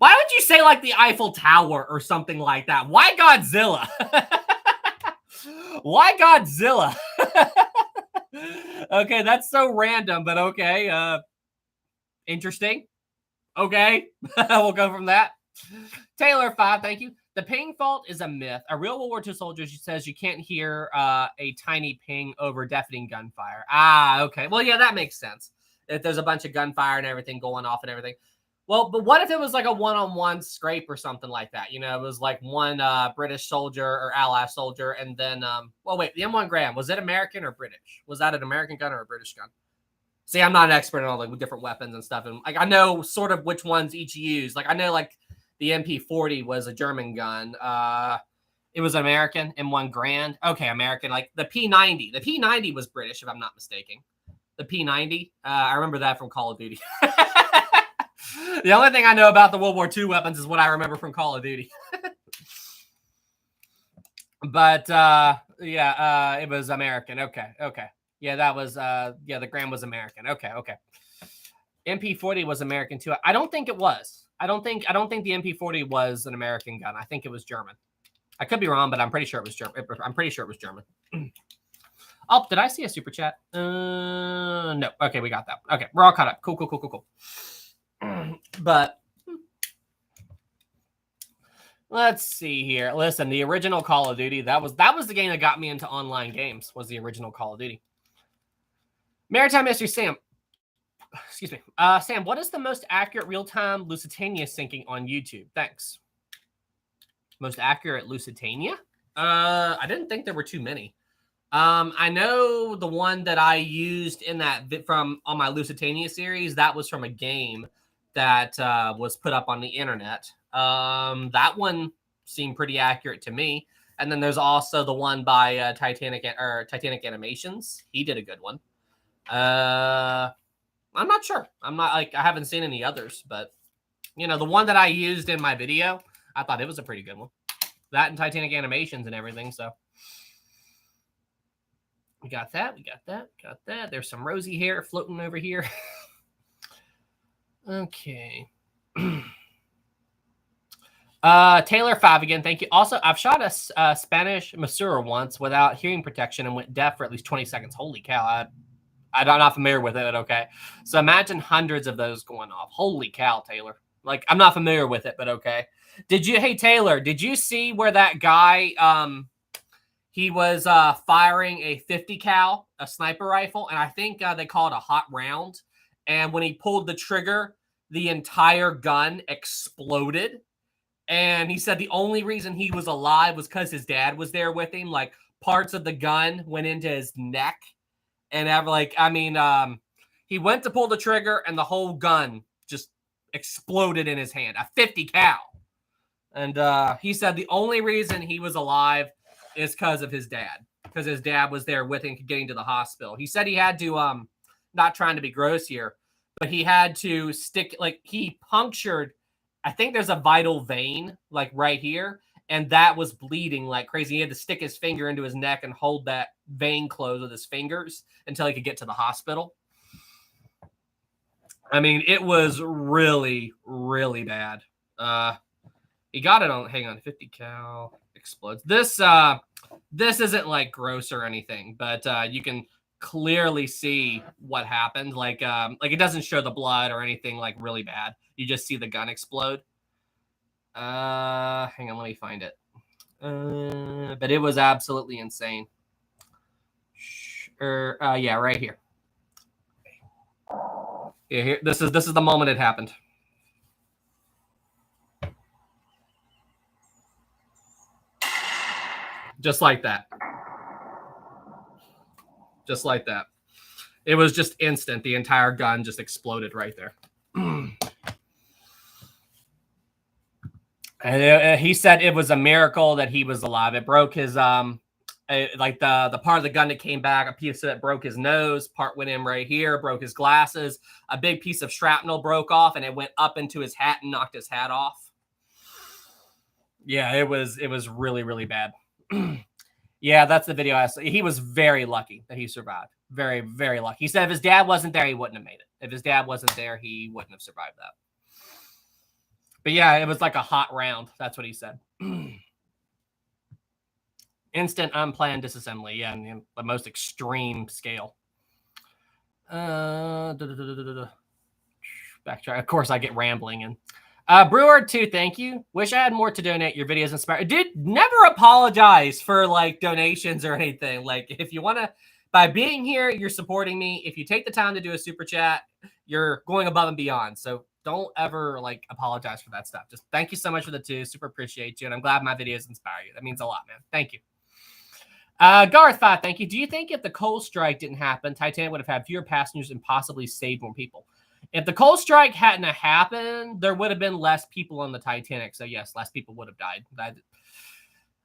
Why would you say like the Eiffel Tower or something like that? Why Godzilla? Why Godzilla? Okay, that's so random, but okay. Interesting. Okay, we'll go from that. Taylor 5, thank you. The ping fault is a myth. A real World War II soldier says you can't hear a tiny ping over deafening gunfire. Ah, okay. Well, yeah, that makes sense. If there's a bunch of gunfire and everything going off and everything. Well, but what if it was like a one-on-one scrape or something like that? You know, it was like one British soldier or ally soldier, and then, well, wait, the M1 Graham, was it American or British? Was that an American gun or a British gun? See, I'm not an expert in all the different weapons and stuff, and like I know sort of which ones each use. Like I know like the MP40 was a German gun. It was American M1 Grand. Okay, American. Like the P90. The P90 was British, if I'm not mistaken. The P90. I remember that from Call of Duty. The only thing I know about the World War II weapons is what I remember from Call of Duty. But yeah, it was American. Okay. Yeah, that was yeah, the Graham was American. Okay. MP40 was American too. I don't think it was. I don't think the MP40 was an American gun. I think it was German. I could be wrong, but I'm pretty sure it was German. I'm pretty sure it was German. Oh, did I see a super chat? No. Okay, we got that. Okay, we're all caught up. Cool. But let's see here. Listen, the original Call of Duty, that was the game that got me into online games, was the original Call of Duty. Maritime Mystery Sam. Excuse me. Sam, what is the most accurate real-time Lusitania sinking on YouTube? Thanks. Most accurate Lusitania? I didn't think there were too many. I know the one that I used in that on my Lusitania series, that was from a game that was put up on the internet. That one seemed pretty accurate to me. And then there's also the one by Titanic Animations. He did a good one. I'm not sure. I haven't seen any others, but you know, the one that I used in my video, I thought it was a pretty good one. That and Titanic Animations and everything. So we got that. There's some rosy hair floating over here. Okay. Taylor 5 again, thank you. Also, I've shot a Spanish Masura once without hearing protection and went deaf for at least 20 seconds. Holy cow. I'm not familiar with it, okay? So imagine hundreds of those going off. Holy cow, Taylor. Like, I'm not familiar with it, but okay. Hey, Taylor, did you see where that guy, he was firing a 50 cal, a sniper rifle, and I think they call it a hot round. And when he pulled the trigger, the entire gun exploded. And he said the only reason he was alive was because his dad was there with him. Like, parts of the gun went into his neck. And he went to pull the trigger and the whole gun just exploded in his hand. A 50 cal. And he said the only reason he was alive is because of his dad. Because his dad was there with him getting to the hospital. He said he had to, not trying to be gross here, but he had to he punctured, I think there's a vital vein, like right here. And that was bleeding like crazy. He had to stick his finger into his neck and hold that vein closed with his fingers until he could get to the hospital. I mean, it was really, really bad. He got it on, hang on, 50 cal explodes. This isn't like gross or anything, but you can clearly see what happened. Like it doesn't show the blood or anything like really bad. You just see the gun explode. Hang on, let me find it. But it was absolutely insane. Yeah, right here. Yeah, here. This is the moment it happened. Just like that. Just like that. It was just instant. The entire gun just exploded right there. And he said it was a miracle that he was alive. It broke his like the part of the gun that came back, a piece of it broke his nose, part went in right here, broke his glasses, a big piece of shrapnel broke off, and it went up into his hat and knocked his hat off. Yeah, it was really, really bad. Yeah, that's the video I saw. He was very lucky that he survived. Very, very lucky. He said if his dad wasn't there, he wouldn't have made it. If his dad wasn't there, he wouldn't have survived that. But yeah, it was like a hot round. That's what he said. Instant unplanned disassembly. Yeah, in the most extreme scale. Backtrack. Of course, I get rambling. And Brewer 2, thank you. Wish I had more to donate. Your videos inspire. Dude, never apologize for like donations or anything. Like if you want to, by being here, you're supporting me. If you take the time to do a super chat, you're going above and beyond. So don't ever like apologize for that stuff. Just thank you so much for the 2. Super appreciate you. And I'm glad my videos inspire you. That means a lot, man. Thank you. Garth 5, thank you. Do you think if the coal strike didn't happen, Titanic would have had fewer passengers and possibly saved more people? If the coal strike hadn't happened, there would have been less people on the Titanic. So yes, less people would have died.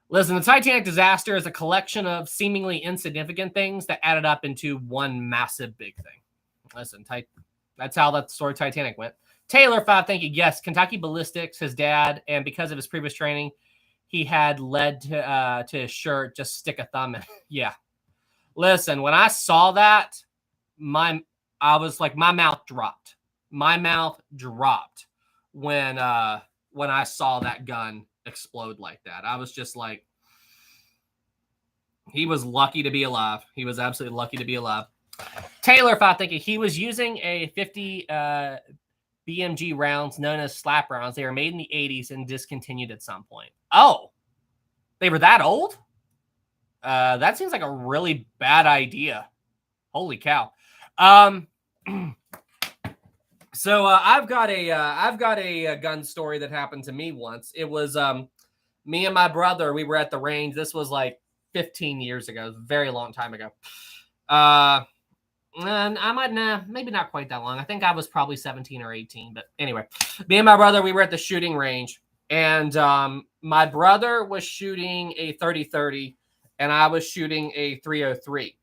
Listen, the Titanic disaster is a collection of seemingly insignificant things that added up into one massive big thing. Listen, that's how that story Titanic went. Taylor 5, thank you. Yes, Kentucky Ballistics, his dad, and because of his previous training, he had led to his shirt, just stick a thumb in. Yeah. Listen, when I saw that, I was like, my mouth dropped. My mouth dropped when I saw that gun explode like that. I was just like, he was lucky to be alive. He was absolutely lucky to be alive. Taylor 5, thinking he was using a 50 BMG rounds known as slap rounds. They were made in the 80s and discontinued at some point. Oh, they were that old? That seems like a really bad idea. Holy cow. So I've got a gun story that happened to me once. It was me and my brother. We were at the range. This was like 15 years ago. It was a very long time ago. And maybe not quite that long. I think I was probably 17 or 18. But anyway, me and my brother, we were at the shooting range. And my brother was shooting a 30-30, and I was shooting a 303.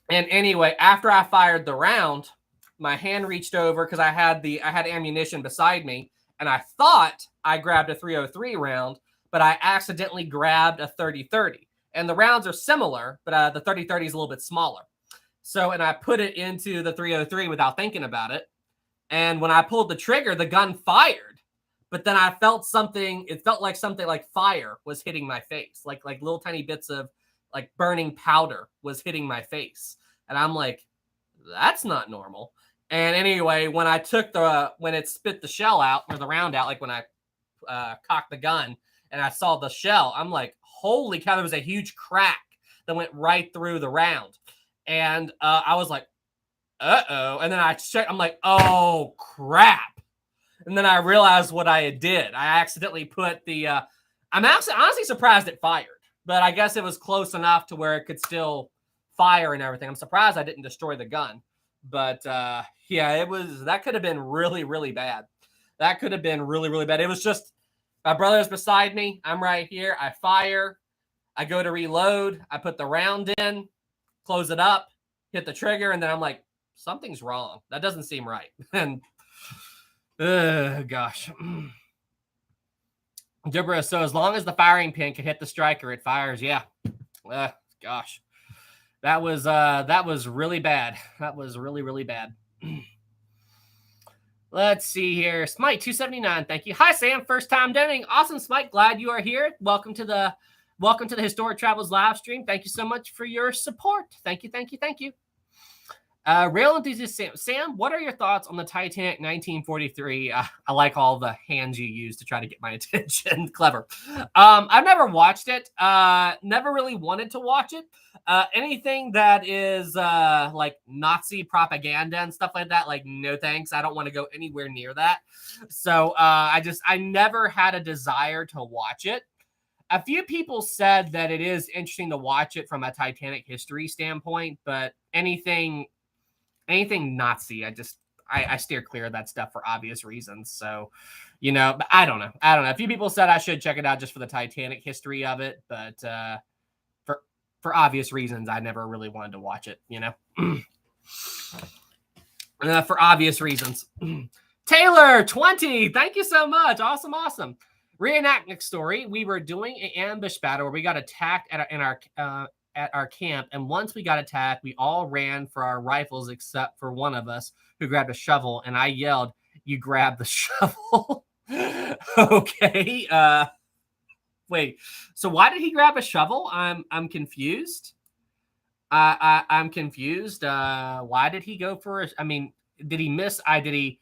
And anyway, after I fired the round, my hand reached over because I had ammunition beside me, and I thought I grabbed a 303 round, but I accidentally grabbed a 30-30. And the rounds are similar, but the 30-30 is a little bit smaller. So, and I put it into the 303 without thinking about it. And when I pulled the trigger, the gun fired. But then I felt something. It felt like something like fire was hitting my face, like little tiny bits of like burning powder was hitting my face, and I'm like, that's not normal. And anyway, when it spit the shell out or the round out, like when I cocked the gun and I saw the shell, I'm like, holy cow! There was a huge crack that went right through the round, and I was like, uh-oh. And then I checked. I'm like, oh crap. And then I realized what I did. I accidentally put the, I'm honestly surprised it fired, but I guess it was close enough to where it could still fire and everything. I'm surprised I didn't destroy the gun, but yeah, that could have been really, really bad. That could have been really, really bad. It was just, my brother's beside me. I'm right here. I fire. I go to reload. I put the round in, close it up, hit the trigger, and then I'm like, something's wrong. That doesn't seem right. And gosh. Deborah, so as long as the firing pin can hit the striker, it fires. Yeah. Gosh. That was really bad. That was really, really bad. Let's see here. Smite 279. Thank you. Hi, Sam. First time donating. Awesome, Smite. Glad you are here. Welcome to the Historic Travels live stream. Thank you so much for your support. Thank you. Thank you. Thank you. Rail enthusiast Sam, what are your thoughts on the Titanic 1943? I like all the hands you use to try to get my attention. Clever. I've never watched it. Never really wanted to watch it. Anything that is like Nazi propaganda and stuff like that, like no thanks. I don't want to go anywhere near that. So I never had a desire to watch it. A few people said that it is interesting to watch it from a Titanic history standpoint, but anything Nazi, I steer clear of that stuff for obvious reasons. So, but I don't know. A few people said I should check it out just for the Titanic history of it, but for obvious reasons, I never really wanted to watch it, for obvious reasons. Taylor 20, thank you so much. Awesome. Reenactment story. We were doing an ambush battle where we got attacked at our camp, and once we got attacked, we all ran for our rifles except for one of us who grabbed a shovel, and I yelled, you grab the shovel. Okay. Wait. So why did he grab a shovel? I'm confused. I'm confused. Why did he go for I mean, did he miss? Did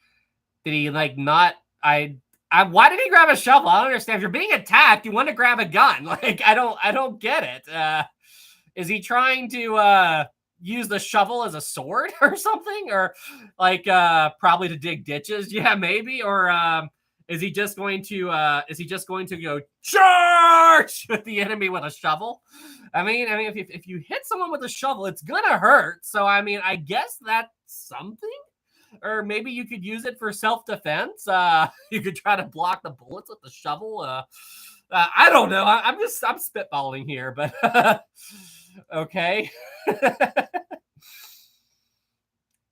he like not? Why did he grab a shovel? I don't understand. If you're being attacked, you want to grab a gun. Like I don't get it. Is he trying to use the shovel as a sword or something, or like probably to dig ditches? Yeah, maybe. Or is he just going to go charge with the enemy with a shovel? I mean, if you hit someone with a shovel, it's gonna hurt. So I mean, I guess that's something. Or maybe you could use it for self-defense. You could try to block the bullets with the shovel. I don't know. I'm spitballing here, but okay.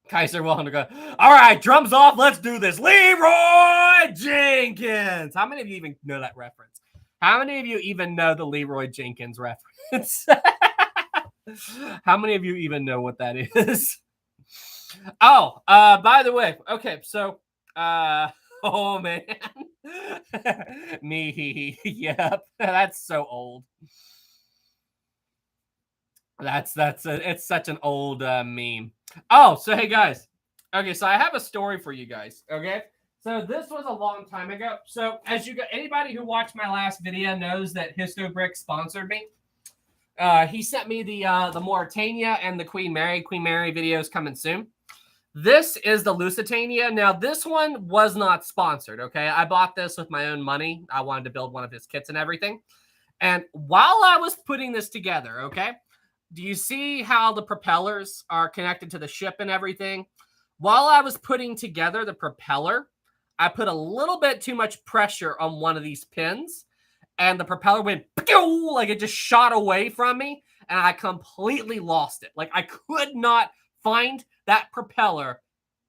Kaiser welcome to go. All right, drums off. Let's do this. Leroy Jenkins. How many of you even know that reference? How many of you even know the Leroy Jenkins reference? How many of you even know what that is? Oh, by the way, okay, so, oh man, me, yep, that's so old. It's such an old meme. Oh, so hey guys, okay, so I have a story for you guys. Okay, so this was a long time ago. So as anybody who watched my last video knows that HistoBrick sponsored me. He sent me the Mauritania and the Queen Mary videos coming soon. This is the Lusitania. Now, this one was not sponsored, okay? I bought this with my own money. I wanted to build one of his kits and everything. And while I was putting this together, okay, do you see how the propellers are connected to the ship and everything? While I was putting together the propeller, I put a little bit too much pressure on one of these pins, and the propeller went, like it just shot away from me, and I completely lost it. Like, I could not find that propeller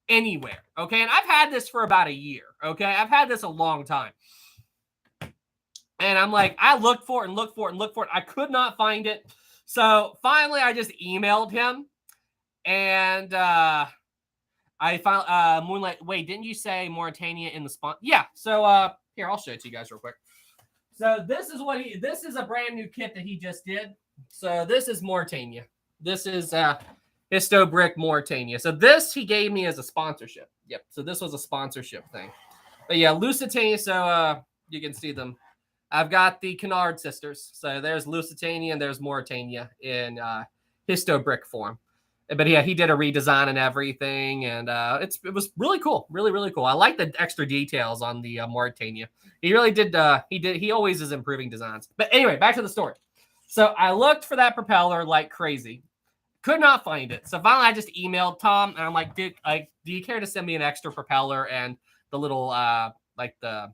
anywhere, okay? And I've had this for about a year, okay? I've had this a long time. And I'm like, I looked for it and looked for it and looked for it. I could not find it. So finally, I just emailed him. And I found Moonlight. Wait, didn't you say Mauritania in the spawn? Yeah. So here, I'll show it to you guys real quick. So this is a brand new kit that he just did. So this is Mauritania. This is HistoBrick Mauritania. So this he gave me as a sponsorship. Yep. So this was a sponsorship thing. But yeah, Lusitania. So you can see them. I've got the Kennard sisters. So there's Lusitania and there's Mauritania in HistoBrick form. But yeah, he did a redesign and everything, and it was really cool, really, really cool. I like the extra details on the Mauritania. He really did. He always is improving designs. But anyway, back to the story. So I looked for that propeller like crazy, could not find it. So finally, I just emailed Tom, and I'm like, dude, do you care to send me an extra propeller and the little like the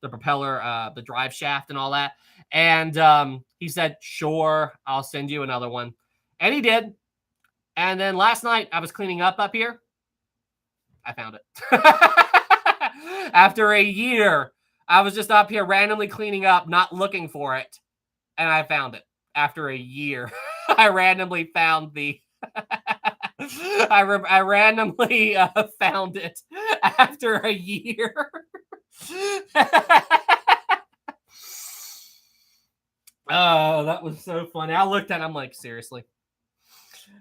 propeller, the drive shaft, and all that? And he said, sure, I'll send you another one, and he did. And then last night, I was cleaning up here. I found it. After a year, I was just up here randomly cleaning up, not looking for it. And I found it. After a year, I randomly found the... I randomly found it after a year. Oh, that was so funny. I looked at it, I'm like, seriously?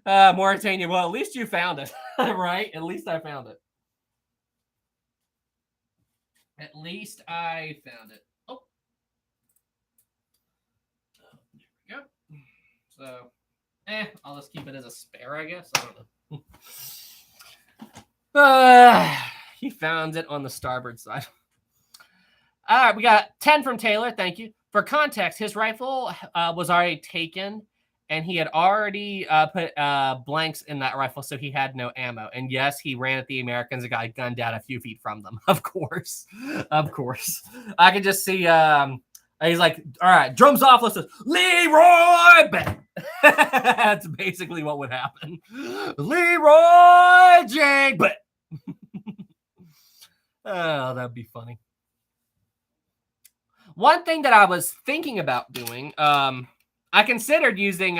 Mauritania, well, at least you found it, right? At least I found it. At least I found it. Oh. There we go. So, I'll just keep it as a spare, I guess. I don't know. He found it on the starboard side. All right, we got 10 from Taylor. Thank you. For context, his rifle was already taken, and he had already put blanks in that rifle, so he had no ammo. And yes, he ran at the Americans and got gunned down a few feet from them. Of course. Of course. I could just see he's like, all right, drums off. Let's just Leroy back. That's basically what would happen. Leroy Jake. But oh, that'd be funny. One thing that I was thinking about doing, I considered using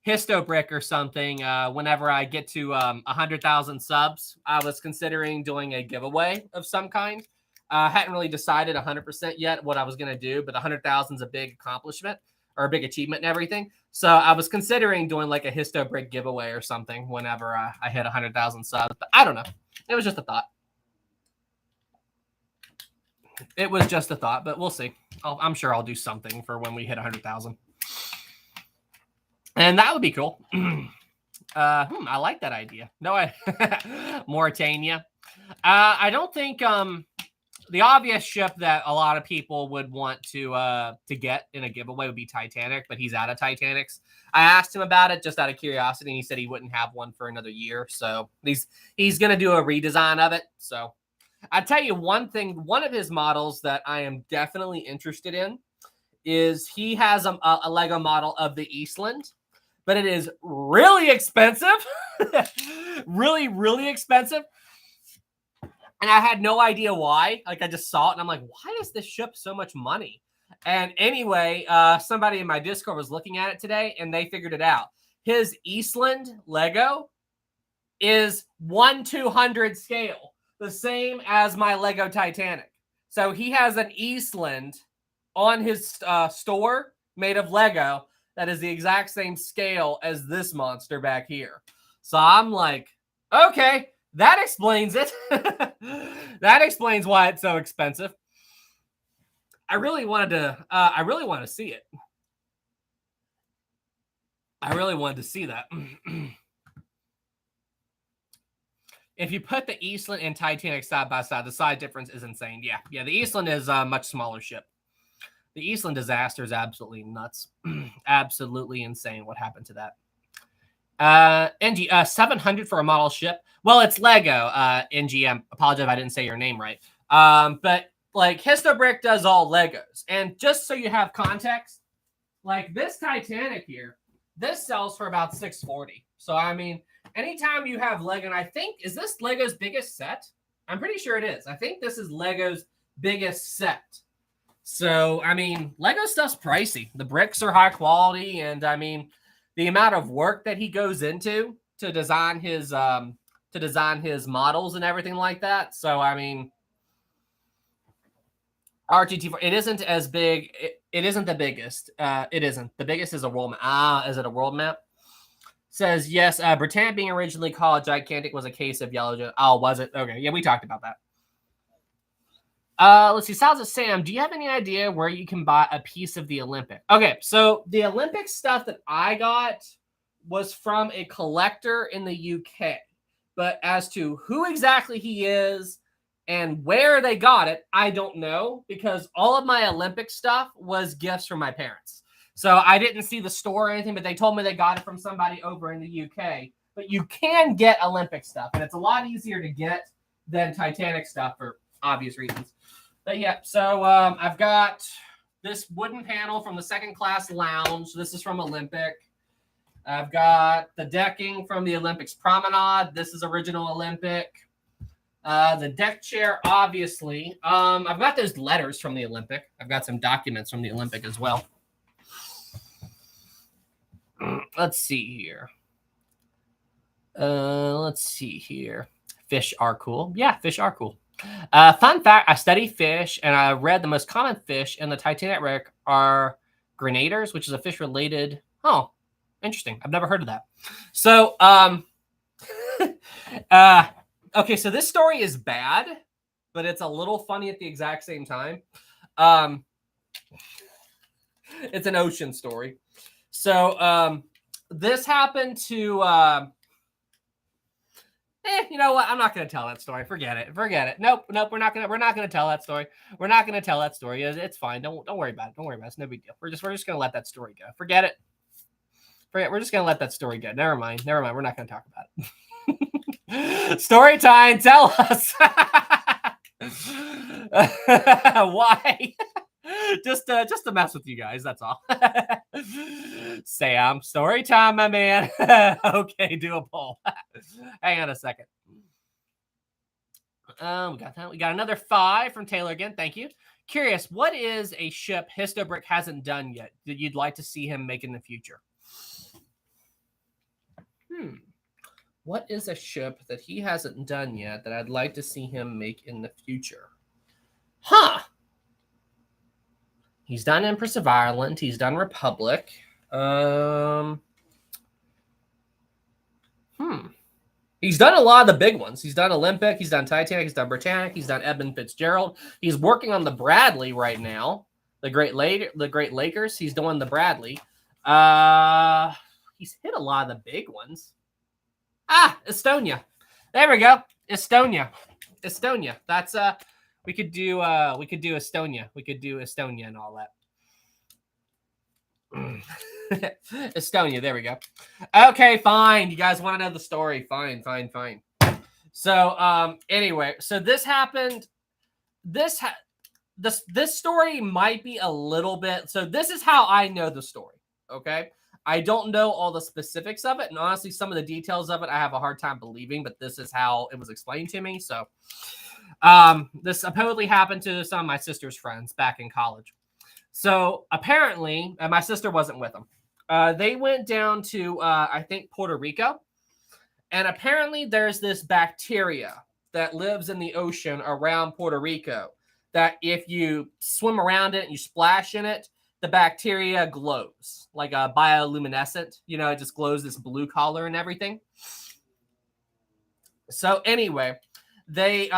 Histobrick or something. Whenever I get to 100,000 subs, I was considering doing a giveaway of some kind. Hadn't really decided 100% yet what I was going to do, but 100,000 is a big accomplishment or a big achievement and everything. So I was considering doing like a Histobrick giveaway or something whenever I hit 100,000 subs. But I don't know. It was just a thought. It was just a thought, but we'll see. I'm sure I'll do something for when we hit 100,000. And that would be cool. I like that idea. No, Mauritania. I don't think the obvious ship that a lot of people would want to get in a giveaway would be Titanic, but he's out of Titanics. I asked him about it just out of curiosity, and he said he wouldn't have one for another year. So he's going to do a redesign of it. So I'll tell you one thing. One of his models that I am definitely interested in is he has a Lego model of the Eastland, but it is really expensive. Really, really expensive. And I had no idea why. Like, I just saw it, and I'm like, why is this ship so much money? And anyway, somebody in my Discord was looking at it today, and they figured it out. His Eastland Lego is 1/200 scale, the same as my Lego Titanic. So he has an Eastland on his store made of Lego that is the exact same scale as this monster back here. So I'm like, okay, that explains it. That explains why it's so expensive. I really wanted to see it. I really wanted to see that. If you put the Eastland and Titanic side by side, the size difference is insane. Yeah, the Eastland is a much smaller ship. The Eastland disaster is absolutely nuts. Absolutely insane what happened to that. NG, 700 for a model ship. Well, it's Lego. NGM, apologize if I didn't say your name right. But like Histobrick does all Legos. And just so you have context, like this Titanic here, this sells for about $640. So, I mean, anytime you have Lego, and I think, is this Lego's biggest set? I'm pretty sure it is. I think this is Lego's biggest set. So, I mean, Lego stuff's pricey. The bricks are high quality, and I mean, the amount of work that he goes into to design his models and everything like that. So, I mean, RTT4, it isn't as big. It isn't the biggest. It isn't. The biggest is a world map. Is it a world map? Says, yes, Britannia being originally called Gigantic was a case of yellow. Oh, was it? Okay, yeah, we talked about that. Let's see. Salsa Sam, do you have any idea where you can buy a piece of the Olympic? Okay, so the Olympic stuff that I got was from a collector in the UK. But as to who exactly he is and where they got it, I don't know, because all of my Olympic stuff was gifts from my parents. So I didn't see the store or anything, but they told me they got it from somebody over in the UK. But you can get Olympic stuff, and it's a lot easier to get than Titanic stuff for obvious reasons. But yeah, so I've got this wooden panel from the second class lounge. This is from Olympic. I've got the decking from the Olympics Promenade. This is original Olympic. The deck chair, obviously. I've got those letters from the Olympic. I've got some documents from the Olympic as well. Let's see here. Fish are cool. Yeah, fish are cool. Fun fact, I study fish, and I read the most common fish in the Titanic wreck are grenaders, which is a fish related. Oh, interesting. I've never heard of that. So, okay, so this story is bad, but it's a little funny at the exact same time. It's an ocean story. So, this happened to, you know what? I'm not going to tell that story. Forget it. Nope. We're not going to tell that story. We're not going to tell that story. It's fine. Don't worry about it. Don't worry about it. It's no big deal. We're just going to let that story go. Forget it. We're just going to let that story go. Never mind. We're not going to talk about it. Story time. Tell us. Why? Just to mess with you guys. That's all. Sam, story time, my man. Okay, do a poll. Hang on a second. We got that. We got another 5 from Taylor again. Thank you. Curious, what is a ship Histobrick hasn't done yet that you'd like to see him make in the future? What is a ship that he hasn't done yet that I'd like to see him make in the future? Huh. He's done Empress of Ireland. He's done Republic. He's done a lot of the big ones. He's done Olympic. He's done Titanic. He's done Britannic. He's done Edmund Fitzgerald. He's working on the Bradley right now. The Great Lakers. He's doing the Bradley. He's hit a lot of the big ones. Estonia. There we go. Estonia. That's we could do Estonia. We could do Estonia and all that. Estonia. There we go. Okay, fine. You guys want to know the story? Fine. So, anyway, so this happened. This story might be a little bit. So this is how I know the story. Okay, I don't know all the specifics of it, and honestly, some of the details of it I have a hard time believing. But this is how it was explained to me. So, this supposedly happened to some of my sister's friends back in college. So apparently, my sister wasn't with them. They went down to, I think, Puerto Rico. And apparently there's this bacteria that lives in the ocean around Puerto Rico that if you swim around it and you splash in it, the bacteria glows like a bioluminescent. You know, it just glows this blue color and everything. So anyway, they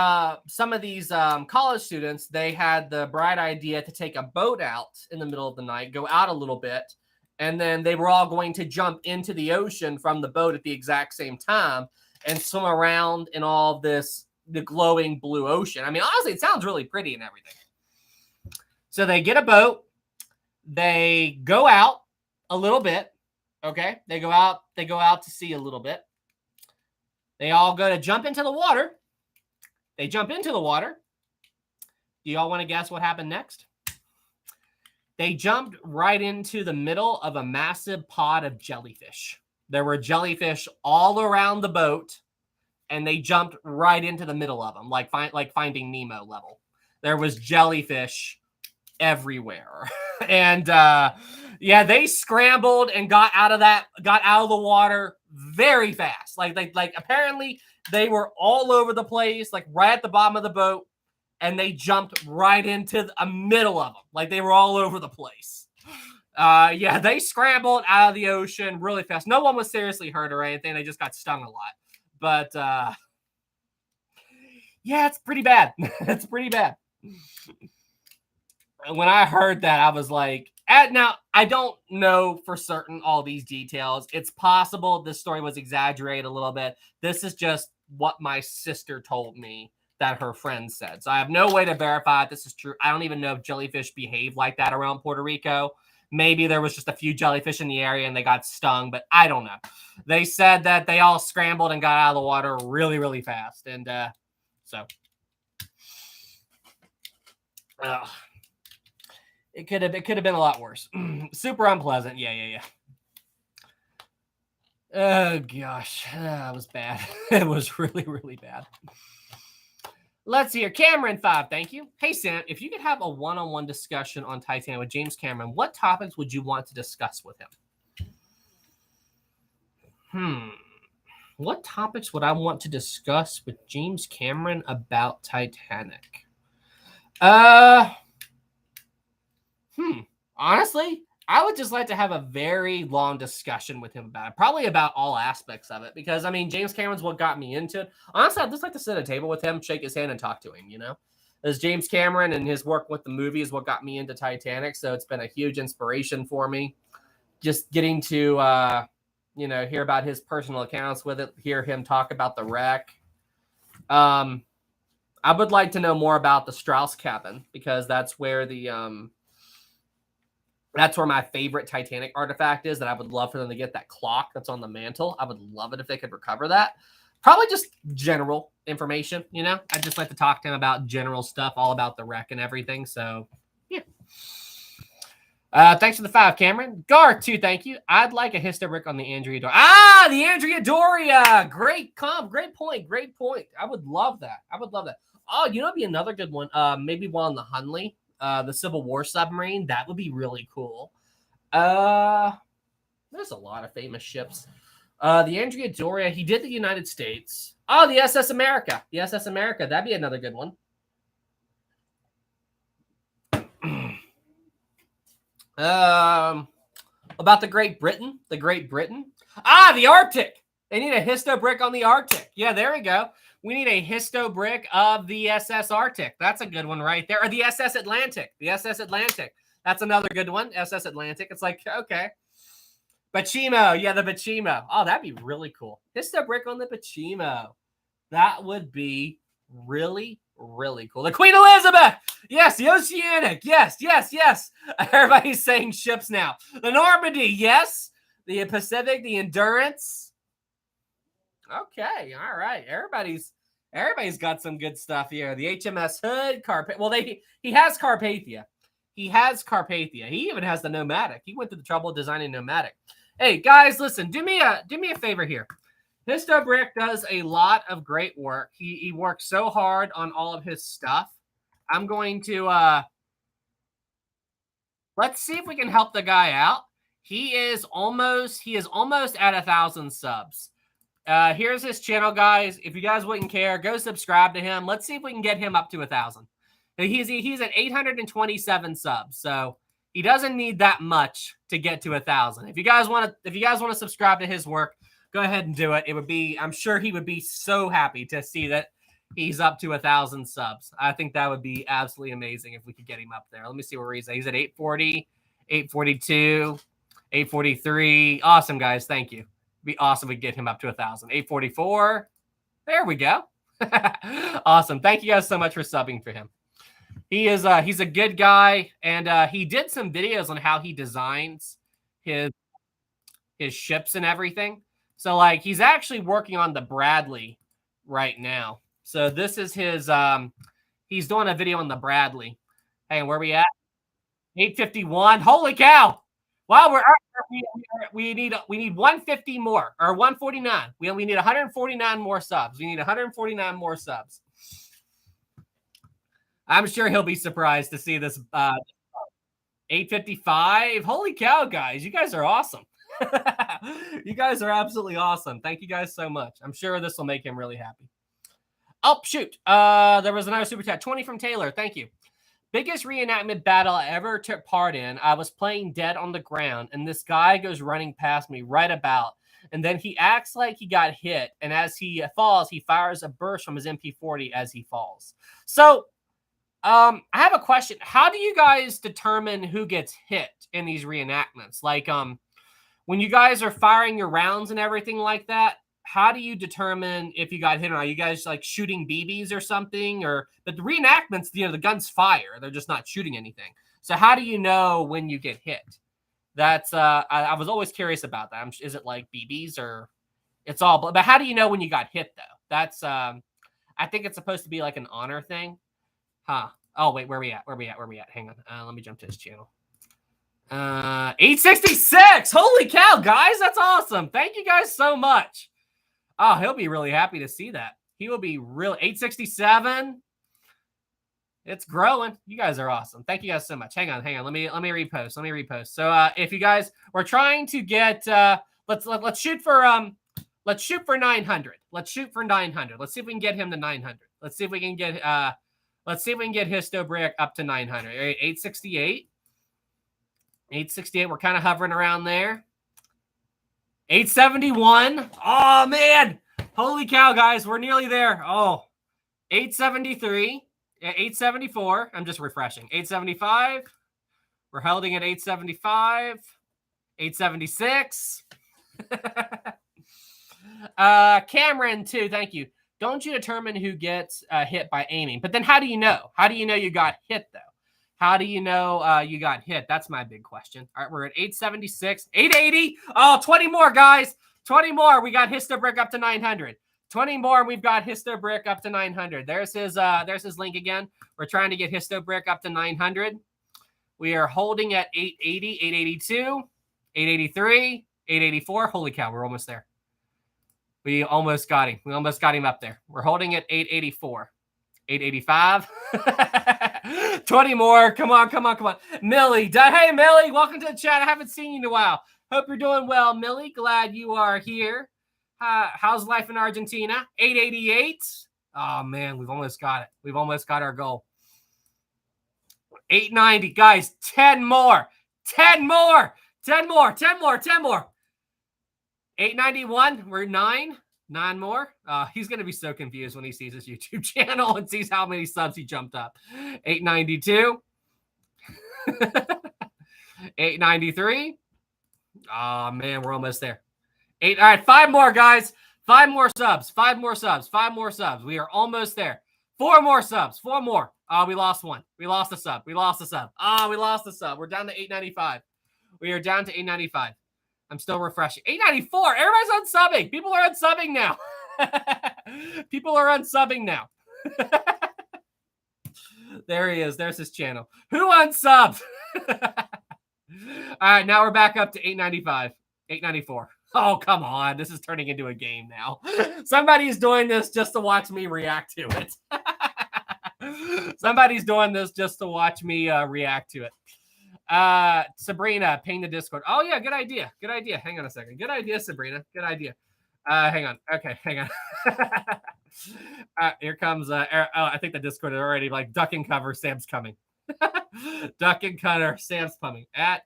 some of these college students, they had the bright idea to take a boat out in the middle of the night, go out a little bit, and then they were all going to jump into the ocean from the boat at the exact same time and swim around in all the glowing blue ocean. I mean, honestly, it sounds really pretty and everything. So they get a boat, they go out a little bit, okay? They go out to sea a little bit. They all go to jump into the water. They jump into the water. Do y'all want to guess what happened next? They jumped right into the middle of a massive pod of jellyfish. There were jellyfish all around the boat, and they jumped right into the middle of them, like Finding Nemo level. There was jellyfish everywhere. And yeah, they scrambled and got out of the water very fast. Like apparently they were all over the place, like right at the bottom of the boat, and they jumped right into the middle of them. Like they were all over the place. Yeah, they scrambled out of the ocean really fast. No one was seriously hurt or anything. They just got stung a lot. But yeah, it's pretty bad. It's pretty bad. When I heard that, I was like, now I don't know for certain all these details. It's possible this story was exaggerated a little bit. This is just what my sister told me that her friend said. So I have no way to verify if this is true. I don't even know if jellyfish behave like that around Puerto Rico. Maybe there was just a few jellyfish in the area and they got stung, but I don't know. They said that they all scrambled and got out of the water really, really fast. And so... It could have been a lot worse. Super unpleasant. Yeah. Oh gosh, that was bad. It was really, really bad. Let's see here. Cameron 5, thank you. Hey Sam, if you could have a one-on-one discussion on Titanic with James Cameron, what topics would you want to discuss with him? What topics would I want to discuss with James Cameron about Titanic? Honestly, I would just like to have a very long discussion with him about it. Probably about all aspects of it. Because, I mean, James Cameron's what got me into it. Honestly, I'd just like to sit at a table with him, shake his hand, and talk to him, you know? As James Cameron and his work with the movie is what got me into Titanic. So it's been a huge inspiration for me. Just getting to, hear about his personal accounts with it. Hear him talk about the wreck. I would like to know more about the Strauss cabin. Because that's where that's where my favorite Titanic artifact is, that I would love for them to get that clock that's on the mantle. I would love it if they could recover that. Probably just general information, you know? I'd just like to talk to him about general stuff, all about the wreck and everything. So, yeah. Thanks for the 5, Cameron. Garth, 2, thank you. I'd like a histobrick on the Andrea Doria. The Andrea Doria! Great point. I would love that. Oh, you know, it'd be another good one. Maybe one on the Hunley. The Civil War submarine, that would be really cool. There's a lot of famous ships. The Andrea Doria, he did the United States. Oh, the SS America. The SS America. That'd be another good one. About the Great Britain. The Great Britain. Ah, the Arctic. They need a histo brick on the Arctic. Yeah, there we go. We need a histo brick of the SS Arctic. That's a good one right there. Or the SS Atlantic. The SS Atlantic. That's another good one. SS Atlantic. It's like, okay. Bachimo. Yeah, the Bachimo. Oh, that'd be really cool. Histo brick on the Bachimo. That would be really, really cool. The Queen Elizabeth. Yes, the Oceanic. Yes, yes, yes. Everybody's saying ships now. The Normandy. Yes. The Pacific. The Endurance. Okay. All right. Everybody's got some good stuff here. The HMS Hood. Well, he has Carpathia. He has Carpathia. He even has the Nomadic. He went through the trouble of designing Nomadic. Hey, guys, listen. Do me a favor here. Histo Brick does a lot of great work. He works so hard on all of his stuff. I'm going to let's see if we can help the guy out. He is almost at 1,000 subs. Here's his channel, guys. If you guys wouldn't care, go subscribe to him. Let's see if we can get him up to 1,000. He's at 827 subs, so he doesn't need that much to get to 1,000. If you guys want to subscribe to his work, go ahead and do it. I'm sure he would be so happy to see that he's up to 1,000 subs. I think that would be absolutely amazing if we could get him up there. Let me see where he's at. He's at 840, 842, 843. Awesome, guys. Thank you. It'd be awesome if we get him up to 1,000. 844. There we go. Awesome. Thank you guys so much for subbing for him. He's a good guy, and he did some videos on how he designs his ships and everything. So, like, he's actually working on the Bradley right now. So this is his, he's doing a video on the Bradley. Hey, where are we at? 851. Holy cow. Wow, we need 150 more, or 149. We need 149 more subs. We need 149 more subs. I'm sure he'll be surprised to see this 855. Holy cow, guys. You guys are awesome. You guys are absolutely awesome. Thank you guys so much. I'm sure this will make him really happy. Oh, shoot. There was another super chat. 20 from Taylor. Thank you. Biggest reenactment battle I ever took part in. I was playing dead on the ground, and this guy goes running past me right about, and then he acts like he got hit, and as he falls, he fires a burst from his MP40 as he falls. So, I have a question. How do you guys determine who gets hit in these reenactments? Like, when you guys are firing your rounds and everything like that, how do you determine if you got hit or not? Are you guys like shooting BBs or something? But the reenactments, the guns fire. They're just not shooting anything. So how do you know when you get hit? That's I was always curious about that. Is it like BBs or it's all? But how do you know when you got hit though? That's I think it's supposed to be like an honor thing. Huh. Oh, wait, where are we at? Hang on. Let me jump to his channel. 866. Holy cow, guys. That's awesome. Thank you guys so much. Oh, he'll be really happy to see that. He will be real. 867. It's growing. You guys are awesome. Thank you guys so much. Hang on. Let me repost. So if you guys, we're trying to get let's shoot for 900. Let's shoot for 900. Let's see if we can get him to 900. Let's see if we can get Histo Brick up to 900. 868. 868. We're kind of hovering around there. 871. Oh man. Holy cow, guys. We're nearly there. Oh. 873. 874. I'm just refreshing. 875. We're holding at 875. 876. Cameron, too. Thank you. Don't you determine who gets hit by aiming? But then how do you know? How do you know you got hit, though? How do you know you got hit? That's my big question. All right, we're at 876. 880. Oh, 20 more, guys. 20 more. We got Histo Brick up to 900. 20 more. We've got Histo Brick up to 900. There's his link again. We're trying to get Histo Brick up to 900. We are holding at 880, 882, 883, 884. Holy cow, we're almost there. We almost got him. We almost got him up there. We're holding at 884. 885. 20 more. Come on. Millie. Hey, Millie. Welcome to the chat. I haven't seen you in a while. Hope you're doing well, Millie. Glad you are here. How's life in Argentina? 888. Oh, man, we've almost got it. We've almost got our goal. 890. Guys, 10 more. 10 more. 10 more. 10 more. 10 more. 891. We're 9. 9 more. He's going to be so confused when he sees his YouTube channel and sees how many subs he jumped up. 892. 893. Oh, man, we're almost there. 8. All right, 5 more, guys. 5 more subs. 5 more subs. 5 more subs. We are almost there. 4 more subs. 4 more. Oh, we lost one. We lost a sub. We lost a sub. Oh, we lost a sub. We're down to 895. We are down to 895. I'm still refreshing. 894. Everybody's unsubbing. People are unsubbing now. People are unsubbing now. There he is. There's his channel. Who unsubbed? All right, now we're back up to 895. 894. Oh, come on. This is turning into a game now. Somebody's doing this just to watch me react to it. Somebody's doing this just to watch me react to it. Sabrina, ping the Discord. Oh, yeah, good idea. Good idea. Hang on a second. Good idea, Sabrina. Good idea. Hang on. Okay, hang on. Here comes, I think the Discord is already like duck and cover. Sam's coming. Duck and cutter. Sam's coming. At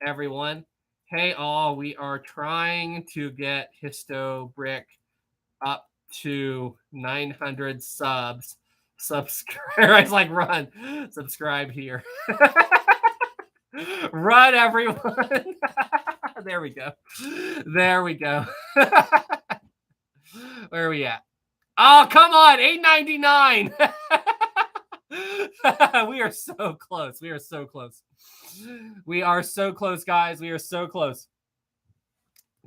everyone. Hey, all. We are trying to get Histo Brick up to 900 subs. Subscribe. It's like run. Subscribe here. Run, everyone. There we go. There we go. Where are we at? Oh, come on. 899. We are so close. We are so close. We are so close, guys. We are so close.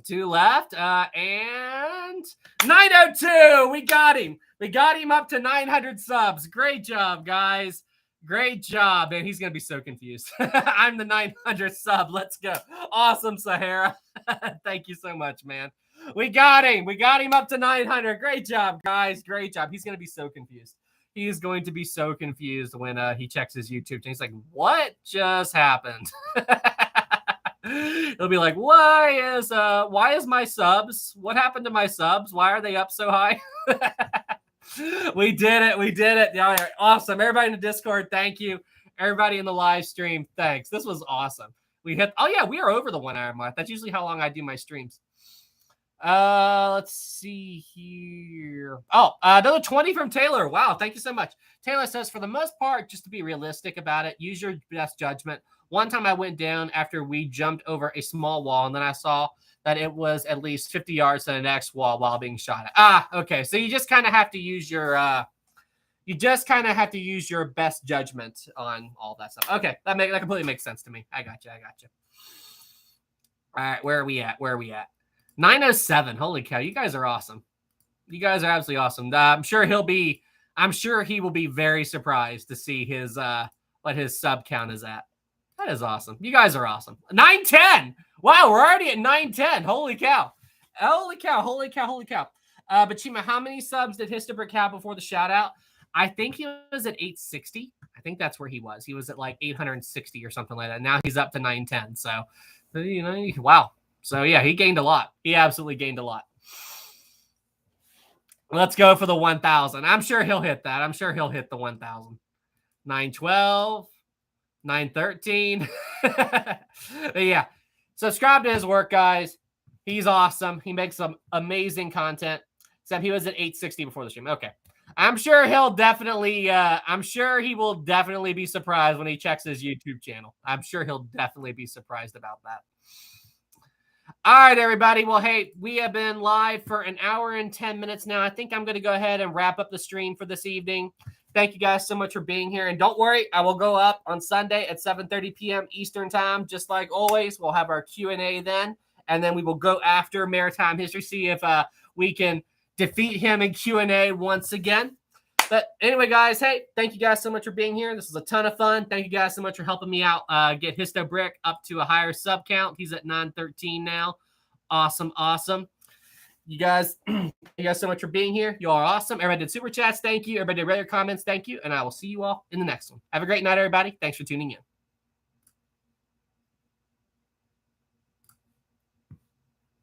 2 left. And 902. We got him. We got him up to 900 subs. Great job, guys. Great job. And he's going to be so confused. I'm the 900 sub. Let's go. Awesome, Sahara. Thank you so much, man. We got him. We got him up to 900. Great job, guys. Great job. He's going to be so confused. He is going to be so confused when he checks his YouTube channel. He's like, what just happened? He'll be like, why is my subs? What happened to my subs? Why are they up so high? We did it. We did it. Yeah, awesome. Everybody in the Discord, thank you. Everybody in the live stream, thanks. This was awesome. We hit, oh yeah, we are over the 1 hour mark. That's usually how long I do my streams. Let's see here. Oh, another 20 from Taylor. Wow, thank you so much. Taylor says, for the most part, just to be realistic about it, use your best judgment. One time I went down after we jumped over a small wall, and then I saw that it was at least 50 yards to the next wall while being shot at. Okay. So you just kind of have to use your best judgment on all that stuff. Okay. That completely makes sense to me. I got you. All right. Where are we at? 907. Holy cow. You guys are awesome. You guys are absolutely awesome. I'm sure he will be very surprised to see his, what his sub count is at. That is awesome. You guys are awesome. 910. Wow, we're already at 910. Holy cow. Holy cow. But Chima, how many subs did Histobrick have before the shout out? I think he was at 860. I think that's where he was. He was at like 860 or something like that. Now he's up to 910. So, wow. So, yeah, he gained a lot. He absolutely gained a lot. Let's go for the 1,000. I'm sure he'll hit that. I'm sure he'll hit the 1,000. 912. 913. Yeah. Subscribe to his work, guys. He's awesome. He makes some amazing content. Except he was at 860 before the stream. Okay. I'm sure he will definitely be surprised when he checks his YouTube channel. I'm sure he'll definitely be surprised about that. All right, everybody. Well, hey, we have been live for 1 hour and 10 minutes now. I think I'm going to go ahead and wrap up the stream for this evening. Thank you guys so much for being here. And don't worry, I will go up on Sunday at 7:30 p.m. Eastern time. Just like always, we'll have our Q&A then. And then we will go after Maritime History, see if we can defeat him in Q&A once again. But anyway, guys, hey, thank you guys so much for being here. This was a ton of fun. Thank you guys so much for helping me out get Histo Brick up to a higher sub count. He's at 913 now. Awesome. You guys so much for being here. You all are awesome. Everybody did super chats. Thank you. Everybody did regular comments. Thank you. And I will see you all in the next one. Have a great night, everybody. Thanks for tuning in.